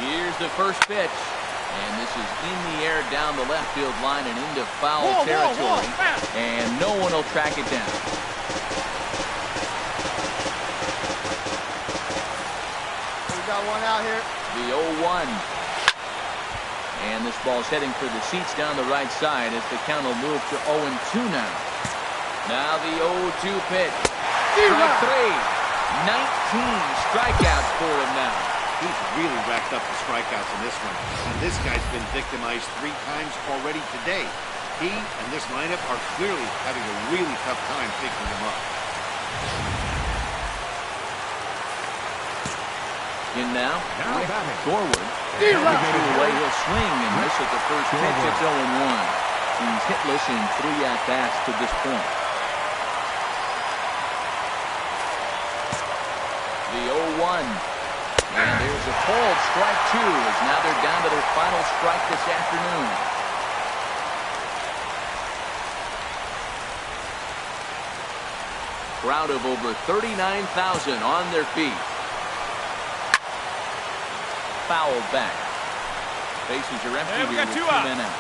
A: Here's the first pitch. And this is in the air down the left field line and into foul territory. And no one will track it down.
F: We got one out here.
A: The 0-1. And this ball's heading for the seats down the right side as the count will move to 0-2 now. Now the 0-2 pitch. Strike 3. 19 strikeouts for him now.
E: He's really racked up the strikeouts in this one. And this guy's been victimized 3 times already today. He and this lineup are clearly having a really tough time picking him up.
A: In now, forward. Away, he'll swing and miss at the first pitch. It's 0-1. He's hitless in 3 at-bats to this point. The 0-1. And there's a called strike 2 as now they're down to their final strike this afternoon. Crowd of over 39,000 on their feet. Fouled back. Bases are empty here with 2 men out.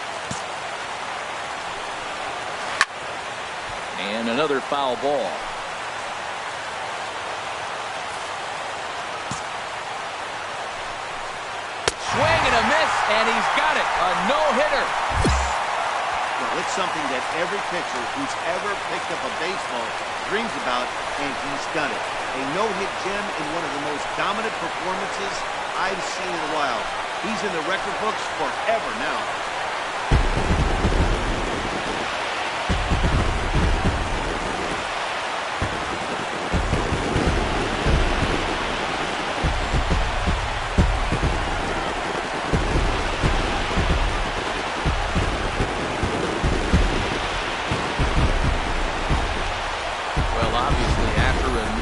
A: And another foul ball. Swing and a miss, and he's got it. A no-hitter.
E: Well, it's something that every pitcher who's ever picked up a baseball dreams about, and he's done it. A no-hit gem in one of the most dominant performances I've seen in a while. He's in the record books forever now.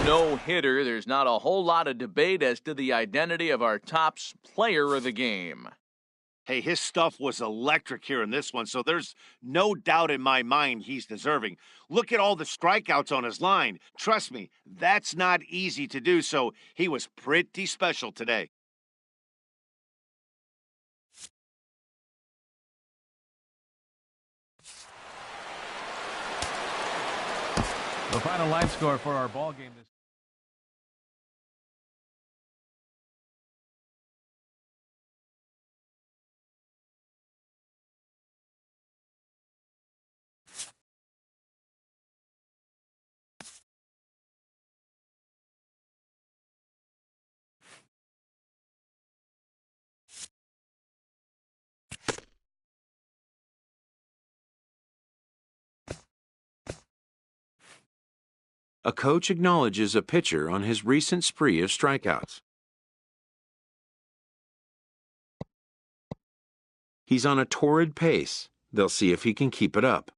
A: No-hitter, there's not a whole lot of debate as to the identity of our top player of the game.
E: Hey, his stuff was electric here in this one, so there's no doubt in my mind he's deserving. Look at all the strikeouts on his line. Trust me, that's not easy to do, so he was pretty special today.
B: The final line score for our ball game this
G: A coach acknowledges a pitcher on his recent spree of strikeouts. He's on a torrid pace. They'll see if he can keep it up.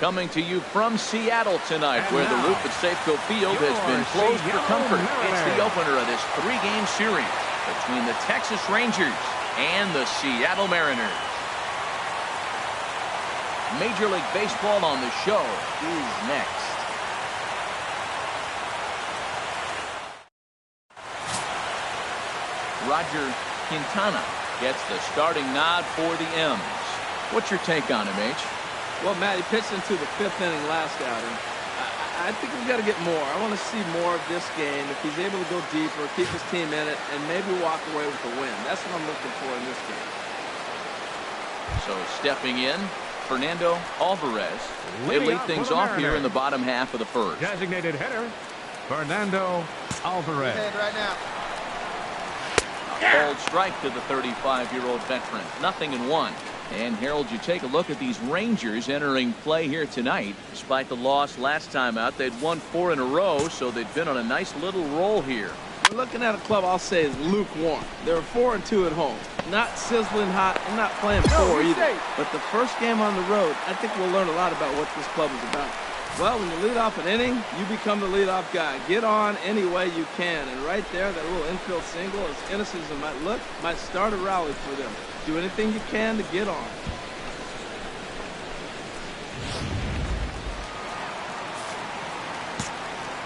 A: Coming to you from Seattle tonight, where the roof at Safeco Field has been closed for comfort. It's the opener of this three-game series between the Texas Rangers and the Seattle Mariners. Major League Baseball on the show is next. Roger Quintana gets the starting nod for the M's. What's your take on him, H?
D: Well, Matt, he pitched into the 5th inning last outing. I think we've got to get more. I want to see more of this game. If he's able to go deeper, keep his team in it, and maybe walk away with the win. That's what I'm looking for in this game.
A: So stepping in, Fernando Alvarez. They lead things off here in the bottom half of the first.
B: Designated hitter, Fernando Alvarez.
F: Right now.
A: Bold strike to the 35-year-old veteran. 0-1. And Harold, you take a look at these Rangers entering play here tonight. Despite the loss last time out, they'd won 4 in a row, so they've been on a nice little roll here.
D: We're looking at a club I'll say is lukewarm. They're 4-2 at home. Not sizzling hot and not playing poor either. But the first game on the road, I think we'll learn a lot about what this club is about. Well, when you lead off an inning, you become the leadoff guy. Get on any way you can. And right there, that little infield single, as innocent as it might look, might start a rally for them. Do anything you can to get on.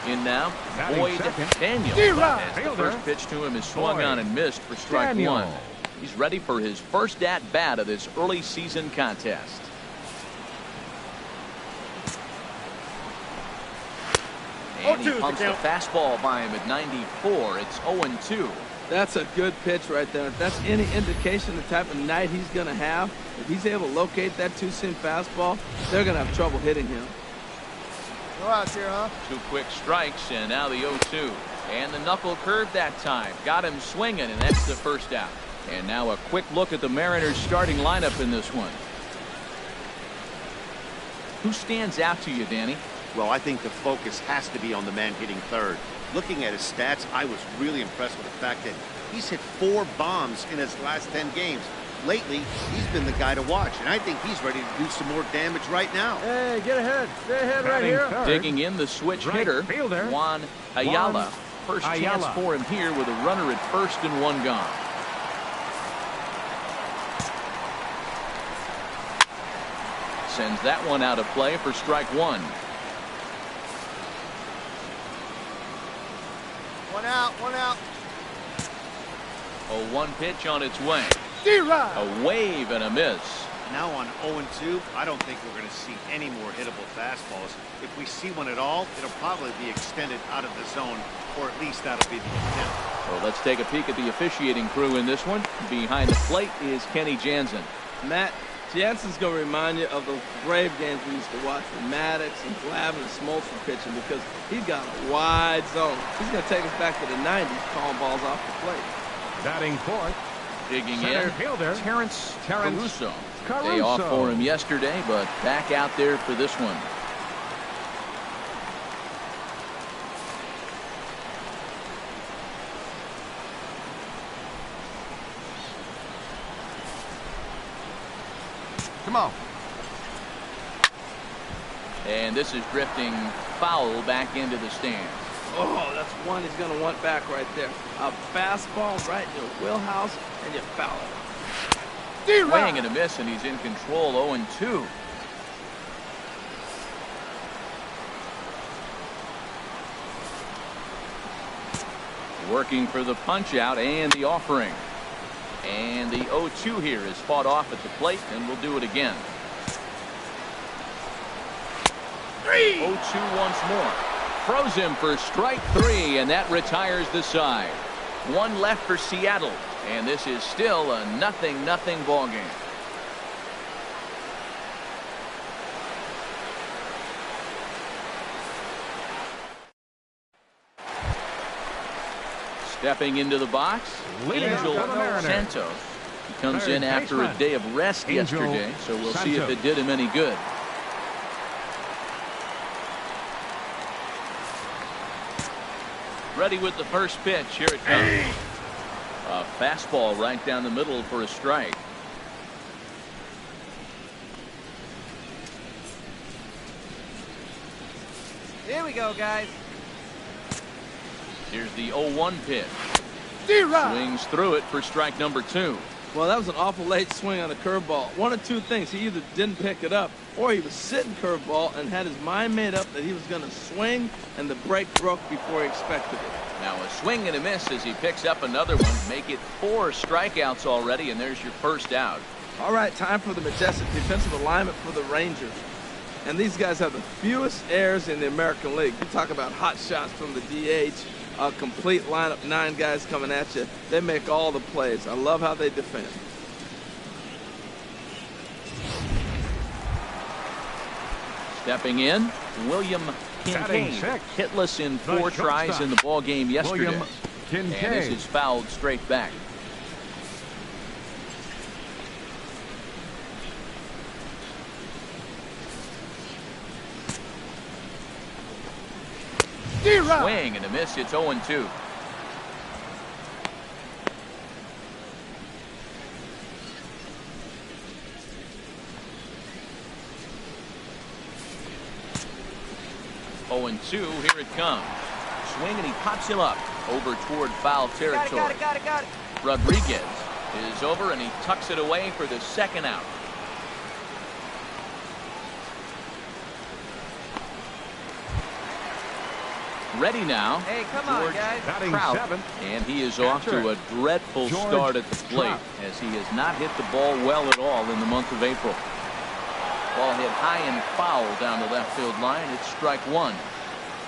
A: In now,
B: Batting
A: Boyd
B: second.
A: Daniel. As the
B: Fielder.
A: first pitch to him is swung
B: Boyd
A: on and missed for strike
B: Daniel.
A: one. He's ready for his first at-bat of this early season contest. And he pumps the fastball by him at 94. It's 0-2.
D: That's a good pitch right there. If that's any indication of the type of night he's going to have, if he's able to locate that two-seam fastball, they're going to have trouble hitting him.
F: No outs here, huh?
A: 2 quick strikes, and now the 0-2. And the knuckle curve that time. Got him swinging, and that's the first out. And now a quick look at the Mariners' starting lineup in this one. Who stands out to you, Danny?
E: Well, I think the focus has to be on the man hitting third. Looking at his stats, I was really impressed with the fact that he's hit 4 bombs in his last 10 games. Lately, he's been the guy to watch, and I think he's ready to do some more damage right now.
F: Hey, get ahead. Stay ahead right here.
B: Third.
A: Digging in the switch
B: Right
A: hitter,
B: fielder,
A: Juan Ayala. First chance
B: Ayala.
A: for him here with a runner at first and 1 gone. Sends that one out of play for strike 1.
F: 1 out, 1 out.
A: 0-1 pitch on its way.
F: D-Rod.
A: A wave and a miss.
E: Now on 0-2, I don't think we're going to see any more hittable fastballs. If we see one at all, it'll probably be extended out of the zone, or at least that'll be the intent.
A: Well, let's take a peek at the officiating crew in this one. Behind the plate is Kenny Jansen.
D: Matt, Jansen's going to remind you of those Brave games we used to watch with Maddox and Glavine and Smoltz were pitching, because he's got a wide zone. He's going to take us back to the 90s, calling balls off the plate.
B: Batting fourth.
A: Digging
B: Center
A: in,
B: fielder.
A: Terrence Caruso.
B: Caruso.
A: Day off for him yesterday, but back out there for this one.
F: Come on.
D: And this is drifting foul back into the stands. Oh, that's one he's going to want back right there. A fastball right in your wheelhouse, and you foul it. Swing and a miss, and he's in control 0-2. Working for the punch out and the offering. And the 0-2 here is fought off at the plate, and we'll do it again. 0-2 once more. Throws him for strike 3, and that retires the side. One left for Seattle, and this is still a 0-0 ball game. Stepping into the box, Angel Santos. He comes in after a day of rest yesterday, so we'll see if it did him any good. Ready with the first pitch. Here it comes. A fastball right down the middle for a strike.
C: Here we go, guys.
D: Here's the 0-1 pitch. Swings through it for strike number 2. Well, that was an awful late swing on a curveball. One of two things. He either didn't pick it up, or he was sitting curveball and had his mind made up that he was going to swing, and the break broke before he expected it. Now a swing and a miss as he picks up another one. Make it 4 strikeouts already, and there's your first out. All right, time for the majestic defensive alignment for the Rangers. And these guys have the fewest errors in the American League. You talk about hot shots from the DH, a complete lineup, 9 guys coming at you. They make all the plays. I love how they defend. Stepping in, William Kincaid, hitless in 4 tries in the ball game yesterday. And this is fouled straight back. Swing and a miss. It's 0-2. Here it comes. Swing and he pops him up over toward foul territory.
C: Got it.
D: Rodriguez is over and he tucks it away for the second out.
A: Ready now.
C: Hey, come on, guys.
B: Batting
A: Trout.
B: seventh.
A: And he is off to a dreadful
B: George
A: start at the plate
B: Trout.
A: as he has not hit the ball well at all in the month of April. Ball hit high and foul down the left field line. It's strike one.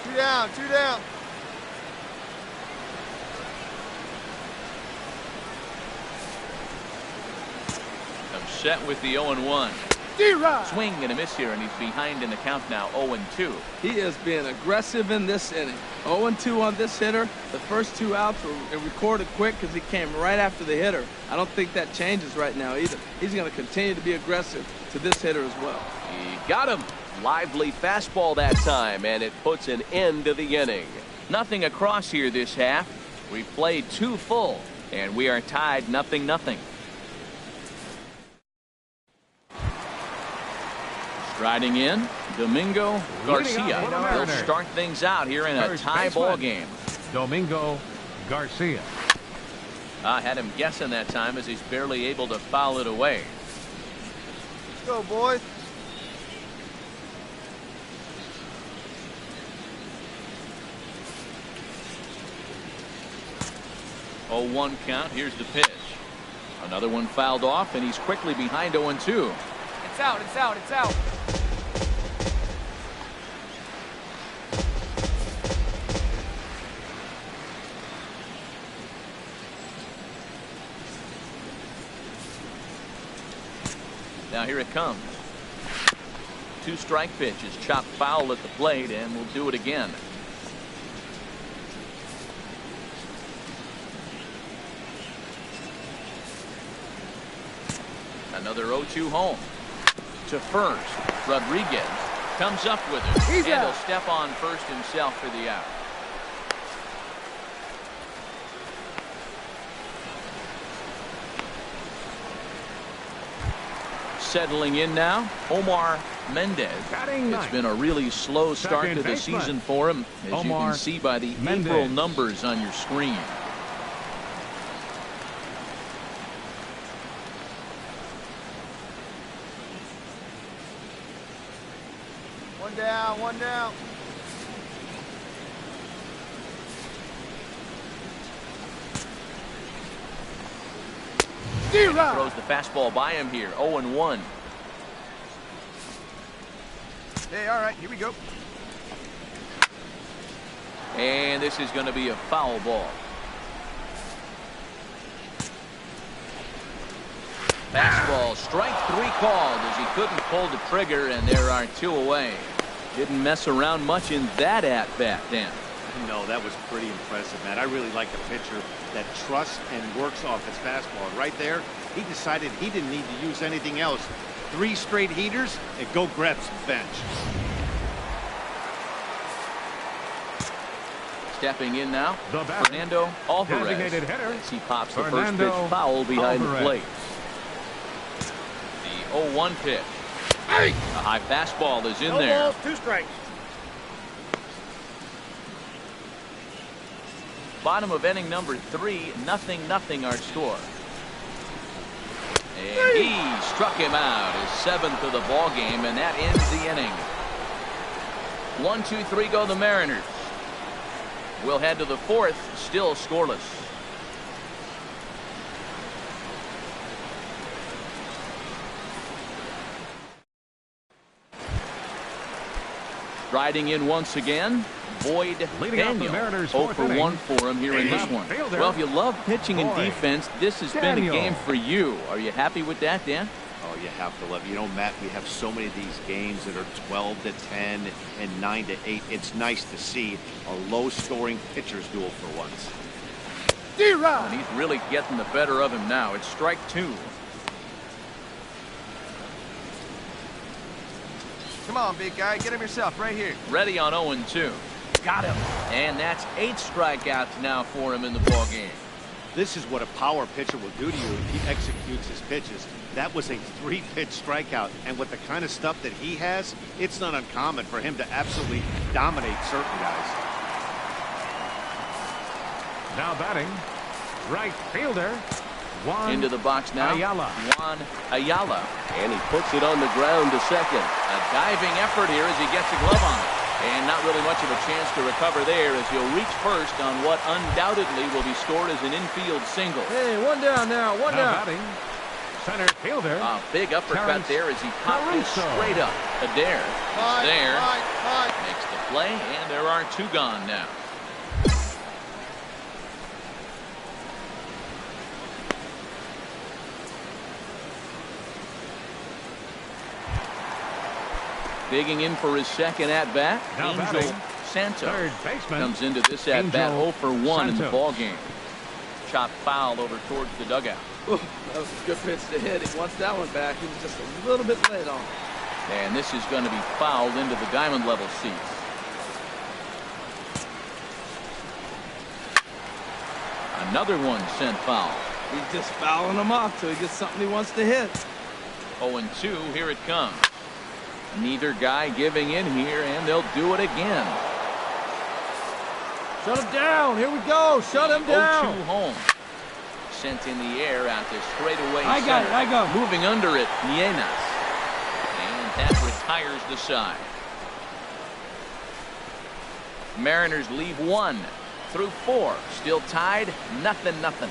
F: Two down, two down.
A: Upset with the 0-1.
F: D-Rod.
A: Swing and a miss here, and he's behind in the count now, 0-2.
D: He is being aggressive in this inning. 0-2 on this hitter. The first 2 outs were recorded quick because he came right after the hitter. I don't think that changes right now either. He's going to continue to be aggressive to this hitter as well.
A: He got him. Lively fastball that time, and it puts an end to the inning. Nothing across here this half. We've played 2 full, and we are tied 0-0. Striding in, Domingo Garcia. He'll start things out here in a tie ball game.
B: Domingo Garcia.
A: I had him guessing that time as he's barely able to foul it away.
F: Let's go, boys.
A: Oh, 1 count. Here's the pitch. Another one fouled off, and he's quickly behind 0-2.
C: It's out, it's out, it's out.
A: Now here it comes. 2-strike pitch is chopped foul at the plate, and we'll do it again. Another 0-2 home. To first. Rodriguez comes up with it. And he'll step on first himself for the out. Settling in now, Omar Mendez. It's been a really slow start to the season for him, as you can see by the April numbers on your screen.
F: One down.
A: Throws the fastball by him here. 0-1.
F: Hey, all right, here we go.
A: And this is going to be a foul ball. Fastball, strike 3 called as he couldn't pull the trigger, and there are 2 away. Didn't mess around much in that at-bat, Dan.
E: No, that was pretty impressive, man. I really like a pitcher that trusts and works off his fastball. And right there, he decided he didn't need to use anything else. 3 straight heaters and go grab some bench.
A: Stepping in now, Fernando Alvarez. As he pops the first pitch foul behind the plate. The 0-1 pitch. A high fastball is in there.
F: 2 strikes.
A: Bottom of inning number 3, 0-0 our score. And he struck him out, his 7th of the ball game, and that ends the inning. 1, 2, 3 go the Mariners. We'll head to the 4th, still scoreless. Riding in once again, Boyd Daniel. 0 for 1 for him here in this one. Well, if you love pitching and defense, this has been a game for you. Are you happy with that, Dan?
E: Oh, you have to love it. You know, Matt, we have so many of these games that are 12-10 and 9-8. It's nice to see a low-scoring pitcher's duel for once.
F: D-Rod.
A: And he's really getting the better of him now. It's strike 2.
C: Come on, big guy. Get him yourself right here.
A: Ready on 0-2. Got him. And that's 8 strikeouts now for him in the ball game.
E: This is what a power pitcher will do to you if he executes his pitches. That was a 3-pitch strikeout, and with the kind of stuff that he has, it's not uncommon for him to absolutely dominate certain guys.
B: Now batting, right fielder, Juan
A: into the box now,
B: Ayala.
A: Juan Ayala. And he puts it on the ground to second. A diving effort here as he gets a glove on it. And not really much of a chance to recover there as he'll reach first on what undoubtedly will be scored as an infield single.
C: Hey, one down now, one
B: Now
C: down.
B: batting, center fielder.
A: A big uppercut
B: Terrence
A: there as he popped this
B: Caruso.
A: straight up. Adair is there. Makes the play, and there are two gone now. Digging in for his second at-bat,
B: Now
A: Angel
B: batting,
A: Santos
B: third baseman,
A: comes into this at-bat
B: Angel
A: 0 for 1 in the
B: Santos.
A: ball game. Chopped foul over towards the dugout.
D: Ooh, that was a good pitch to hit. He wants that one back. He was just a little bit late on it.
A: And this is going to be fouled into the diamond level seats. Another one sent foul.
D: He's just fouling him off till he gets something he wants to hit.
A: 0-2, here it comes. Neither guy giving in here, and they'll do it again.
C: Shut him down. Here we go. Shut him down.
A: 0-2 home. Sent in the air out to straightaway
C: I got
A: center.
C: it. I got it.
A: Moving under it, Nienas. And that retires the side. Mariners leave 1 through 4. Still tied, 0-0.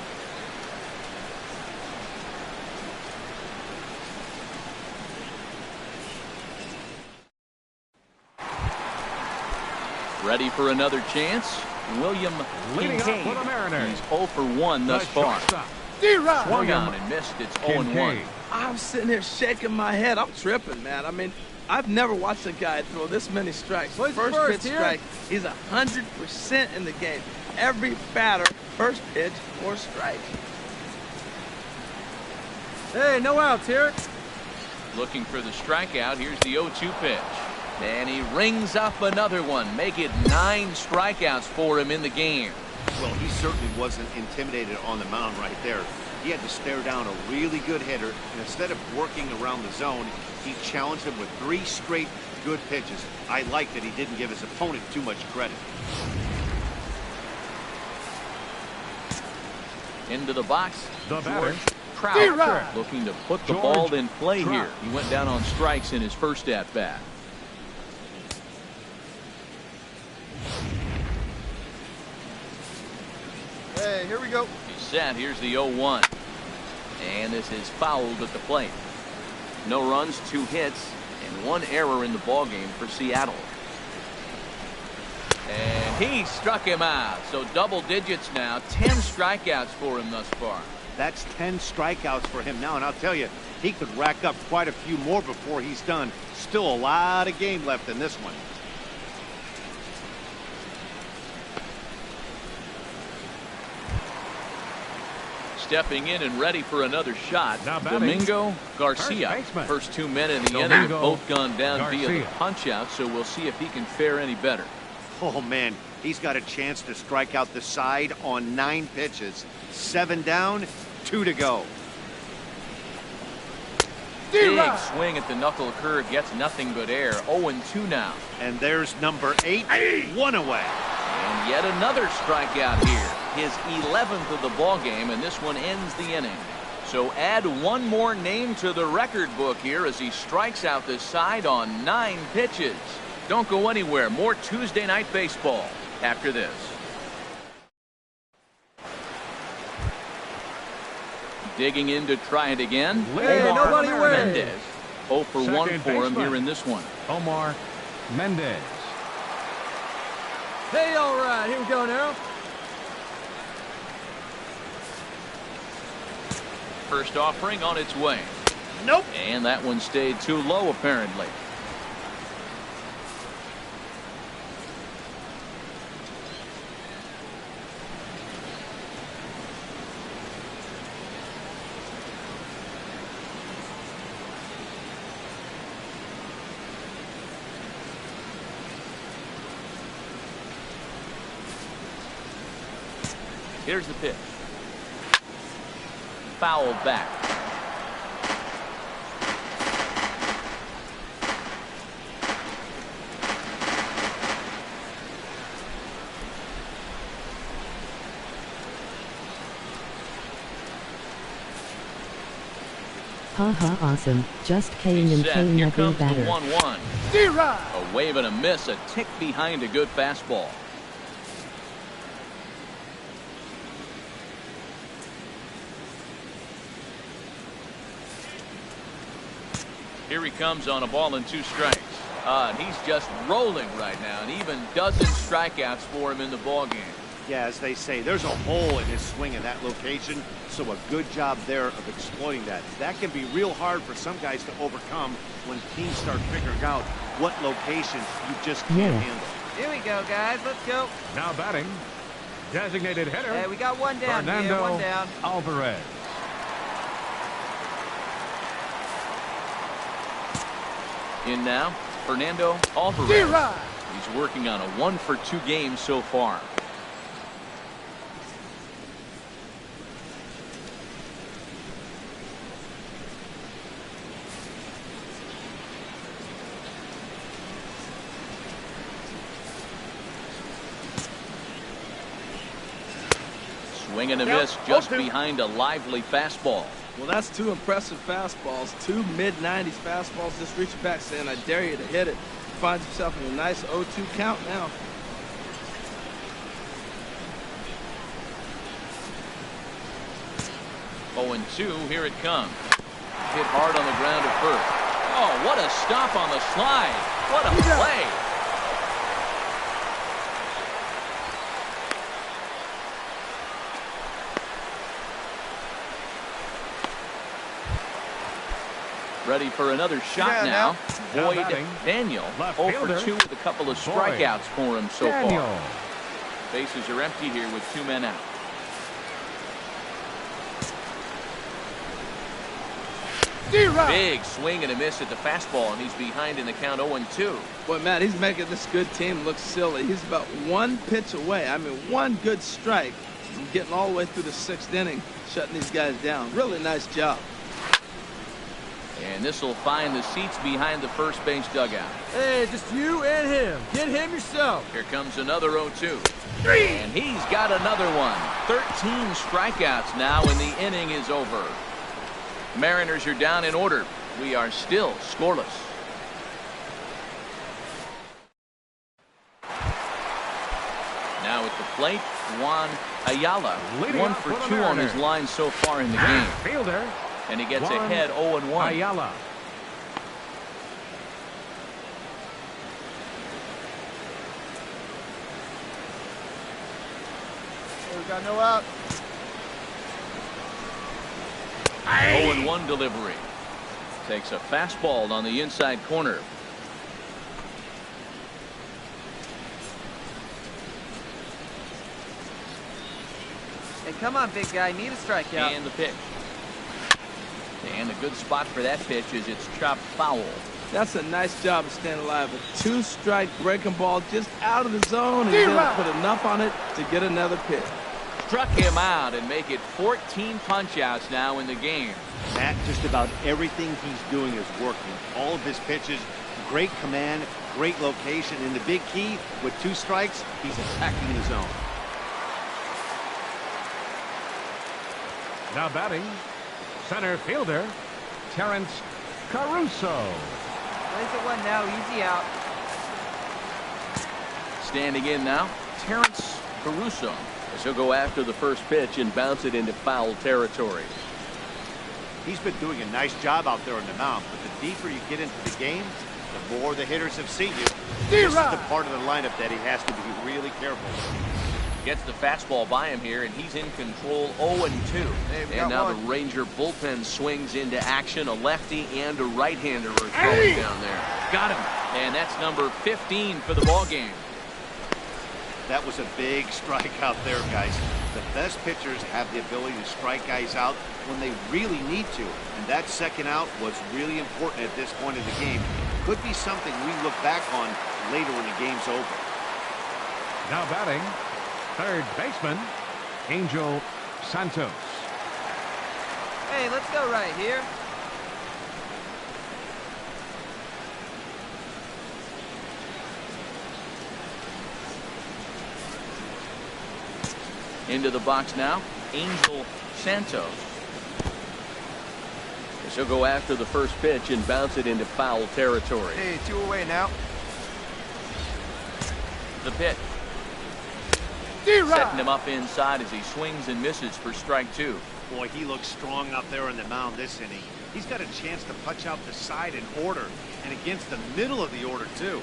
A: Ready for another chance? William
B: Leading up
A: Kincaid.
B: for the Mariners.
A: He's 0 for 1 thus
B: The
A: far.
B: shortstop,
F: D-Rod.
A: Swung on and missed. It's 0-1.
B: Kincaid.
D: I'm sitting here shaking my head. I'm tripping, man. I mean, I've never watched a guy throw this many strikes.
C: Who's
D: First
C: first
D: pitch
C: here?
D: strike. He's 100% in the game. Every batter, first pitch or strike.
C: Hey, no outs here.
A: Looking for the strikeout. Here's the 0-2 pitch. And he rings up another one. Make it 9 strikeouts for him in the game.
E: Well, he certainly wasn't intimidated on the mound right there. He had to stare down a really good hitter, and instead of working around the zone, he challenged him with 3 straight good pitches. I like that he didn't give his opponent too much credit.
A: Into the box.
B: The batter,
A: George Trout
F: D-Rod.
A: looking to put the
B: George
A: ball in play
B: Trout.
A: here. He went down on strikes in his first at-bat.
F: Hey, here we go.
A: He's set. Here's the 0-1. And this is fouled at the plate. No runs, 2 hits, and 1 error in the ballgame for Seattle. And he struck him out. So double digits now. 10 strikeouts for him thus far.
E: That's 10 strikeouts for him now, and I'll tell you, he could rack up quite a few more before he's done. Still a lot of game left in this one.
A: Stepping in and ready for another shot.
B: Now batting,
A: Domingo Garcia.
B: first baseman.
A: First 2 men in the inning have
B: Domingo
A: both gone down via the
B: Garcia.
A: punch out, so we'll see if he can fare any better.
E: Oh, man, he's got a chance to strike out the side on 9 pitches. 7 down, 2 to go.
A: Big
F: D-Rod.
A: swing at the knuckle curve, gets nothing but air. 0-2 now.
E: And there's number 8, 1 away.
A: And yet another strikeout here. His 11th of the ball game, and this one ends the inning. So add 1 more name to the record book here as he strikes out the side on 9 pitches. Don't go anywhere. More Tuesday Night Baseball after this. Digging in to try it again.
C: Hey,
A: Omar
C: nobody wins.
A: Mendez. 0 for 1
B: Second
A: for him
B: baseman.
A: here in this one.
B: Omar Mendez.
C: Hey, all right. Here we go now.
A: First offering on its way.
E: Nope.
A: And that one stayed too low, apparently. Here's the pitch. Fouled back.
H: Haha, awesome. Just K'ing and
A: Set.
H: K'ing
A: Here
H: a
A: comes
H: bit
A: the
H: better.
A: 1-1.
F: D-Rod.
A: A wave and a miss, a tick behind a good fastball. Here he comes on a ball and 2 strikes. And he's just rolling right now, and even dozen strikeouts for him in the ballgame.
E: Yeah, as they say, there's a hole in his swing in that location, so a good job there of exploiting that. That can be real hard for some guys to overcome when teams start figuring out what locations you just can't handle.
C: Here we go, guys. Let's go.
B: Now batting, designated hitter.
C: Hey, we got one down
B: Fernando
C: here. One down.
B: Alvarez.
A: In now, Fernando Alvarez.
F: D-Rod.
A: He's working on a 1-for-2 game so far. Swing and a miss just behind a lively fastball.
D: Well, that's 2 impressive fastballs, 2 mid-90s fastballs. Just reaching back saying, I dare you to hit it. He finds himself in a nice 0-2 count now.
A: Oh, and 2, here it comes. Hit hard on the ground at first. Oh, what a stop on the slide. What a play. Ready for another shot now. Boyd Daniel, 0-for-2 with a couple of strikeouts for him so far. Bases are empty here with 2 men out. Big swing and a miss at the fastball, and he's behind in the count 0-2.
D: Boy, Matt, he's making this good team look silly. He's about 1 pitch away. I mean, 1 good strike from getting all the way through the 6th inning, shutting these guys down. Really nice job.
A: And this will find the seats behind the first base dugout.
C: Hey, just you and him. Get him yourself.
A: Here comes another 0-2. And he's got another one. 13 strikeouts now, and the inning is over. Mariners are down in order. We are still scoreless. Now at the plate, Juan Ayala. 1-for-2 on his line so far in the game.
B: Fielder.
A: And he gets ahead 0-1.
B: Ayala.
F: We got no out.
A: 0-1 delivery. Takes a fastball on the inside corner.
C: Hey, come on, big guy. Need a strikeout.
A: And the pitch. And a good spot for that pitch is it's chopped foul.
D: That's a nice job of staying alive. A 2-strike breaking ball just out of the zone, and he's able to put enough on it to get another pitch.
A: Struck him out and make it 14 punch-outs now in the game.
E: Matt, just about everything he's doing is working. All of his pitches, great command, great location, and the big key, with 2 strikes, he's attacking the zone.
B: Now batting, center fielder, Terrence Caruso.
C: Plays at 1 now. Easy out.
A: Standing in now, Terrence Caruso. As he'll go after the first pitch and bounce it into foul territory.
E: He's been doing a nice job out there on the mound, but the deeper you get into the game, the more the hitters have seen you. This is the part of the lineup that he has to be really careful.
A: Gets the fastball by him here, and he's in control 0-2. And now the Ranger bullpen swings into action. A lefty and a right-hander are throwing down there. Got him. And that's number 15 for the ballgame.
E: That was a big strike out there, guys. The best pitchers have the ability to strike guys out when they really need to. And that second out was really important at this point in the game. Could be something we look back on later when the game's over.
B: Now batting, third baseman, Angel Santos.
C: Hey, let's go right here. Into the box now, Angel Santos.
A: as he'll go after the first pitch and bounce it into foul territory.
C: Hey, 2 away now.
A: The pitch. Setting him up inside as he swings and misses for strike 2.
E: Boy, he looks strong out there on the mound this inning. He's got a chance to punch out the side in order, and against the middle of the order, too.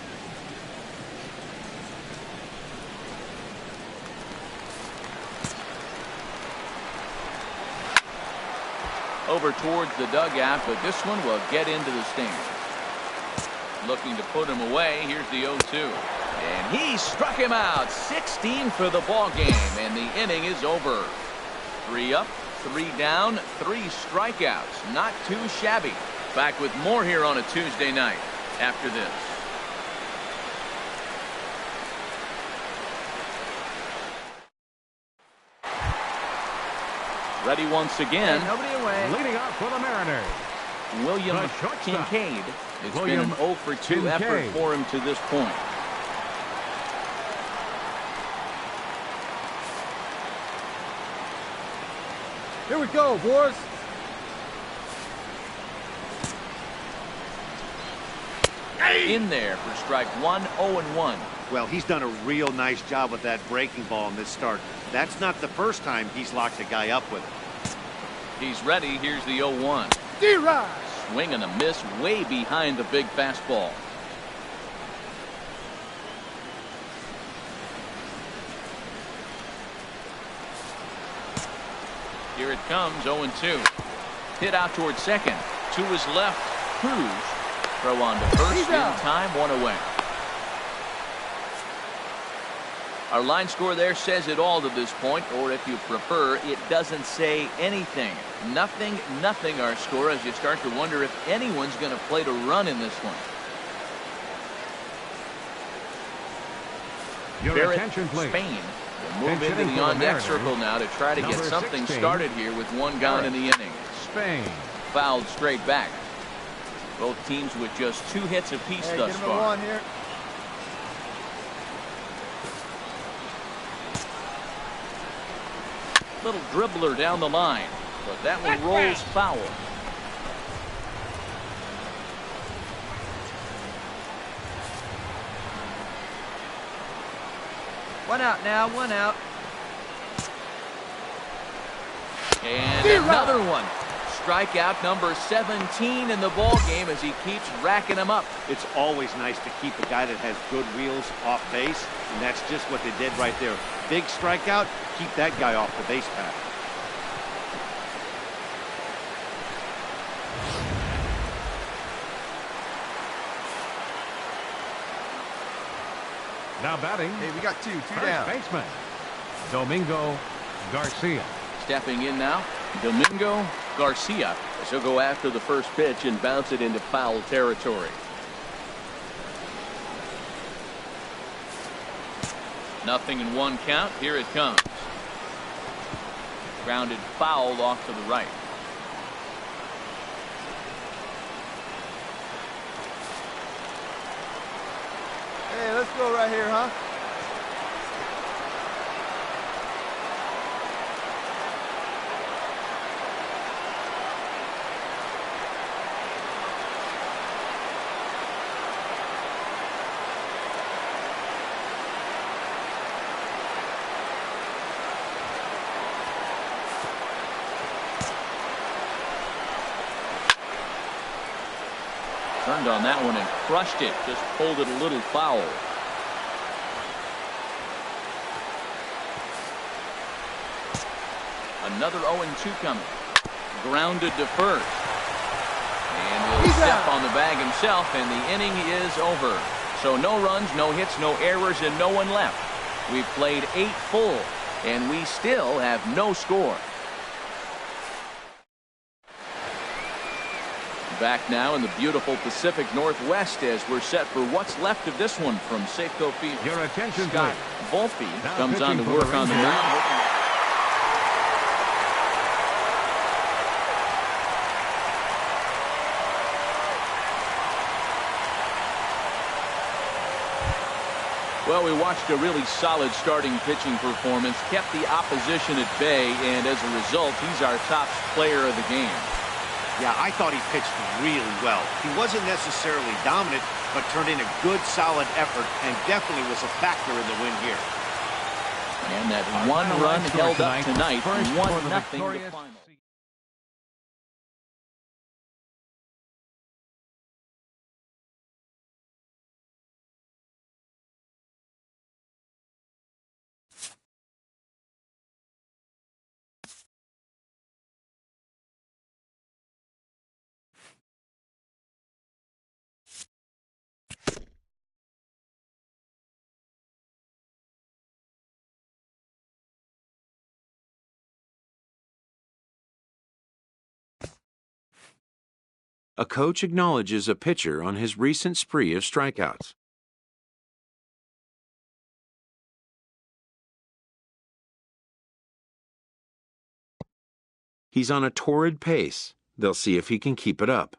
A: Over towards the dugout, but this one will get into the stands. Looking to put him away. Here's the 0-2. And he struck him out. 16 for the ball game, and the inning is over. 3 up, 3 down, 3 strikeouts. Not too shabby. Back with more here on a Tuesday night after this. Ready once again.
C: Hey, nobody away.
B: Leading off for the Mariners,
A: William
B: the shortstop.
A: Kincaid. It's
B: William
A: been an 0 for 2
B: Kincaid.
A: effort for him to this point.
F: Here we go, boys.
A: In there for strike 1, 0-1.
E: Well, he's done a real nice job with that breaking ball in this start. That's not the first time he's locked a guy up with it.
A: He's ready. Here's the 0-1.
F: D-Rod.
A: Swing and a miss way behind the big fastball. Here it comes, 0-2. Hit out towards second. To his left, Cruz. Throw on to first in time, 1 away. Our line score there says it all to this point, or if you prefer, it doesn't say anything. Nothing, our score, as you start to wonder if anyone's going to play to run in this one.
B: Your
A: Barrett,
B: attention, please.
A: Spain will move into the on-deck circle now to try to get
B: Number
A: something
B: 16,
A: started here with 1 gone in the inning.
B: Spain.
A: Fouled straight back. Both teams with just 2 hits apiece
C: Hey,
A: thus
C: get him
A: far.
C: a 1 here.
A: Little dribbler down the line, but that one rolls foul.
C: One out now, 1 out.
A: And another one. Strikeout number 17 in the ball game as he keeps racking them up.
E: It's always nice to keep a guy that has good wheels off base, and that's just what they did right there. Big strikeout, keep that guy off the base path.
B: Now batting,
F: Hey, we got 2
B: first
F: down.
B: baseman, Domingo Garcia.
A: Stepping in now, Domingo Garcia, as he'll go after the first pitch and bounce it into foul territory. Nothing in 1 count. Here it comes. Grounded foul off to the right.
C: Hey, let's go right here, huh?
A: Turned on that one and crushed it. Just pulled it a little foul. Another 0-2 coming. Grounded to first. And he'll step on the bag himself, and the inning is over. So no runs, no hits, no errors, and no one left. We've played 8 full, and we still have no score. Back now in the beautiful Pacific Northwest as we're set for what's left of this one from Safeco Field.
B: Your attention,
A: Scott
B: please.
A: Volpe
B: Now
A: comes on to
B: pitching for
A: work
B: the
A: on the
B: Rangers.
A: mound. Well, we watched a really solid starting pitching performance, kept the opposition at bay, and as a result, he's our top player of the game.
E: Yeah, I thought he pitched really well. He wasn't necessarily dominant, but turned in a good, solid effort and definitely was a factor in the win here.
A: And that one run held up tonight, 1-0 the final.
G: A coach acknowledges a pitcher on his recent spree of strikeouts. He's on a torrid pace. They'll see if he can keep it up.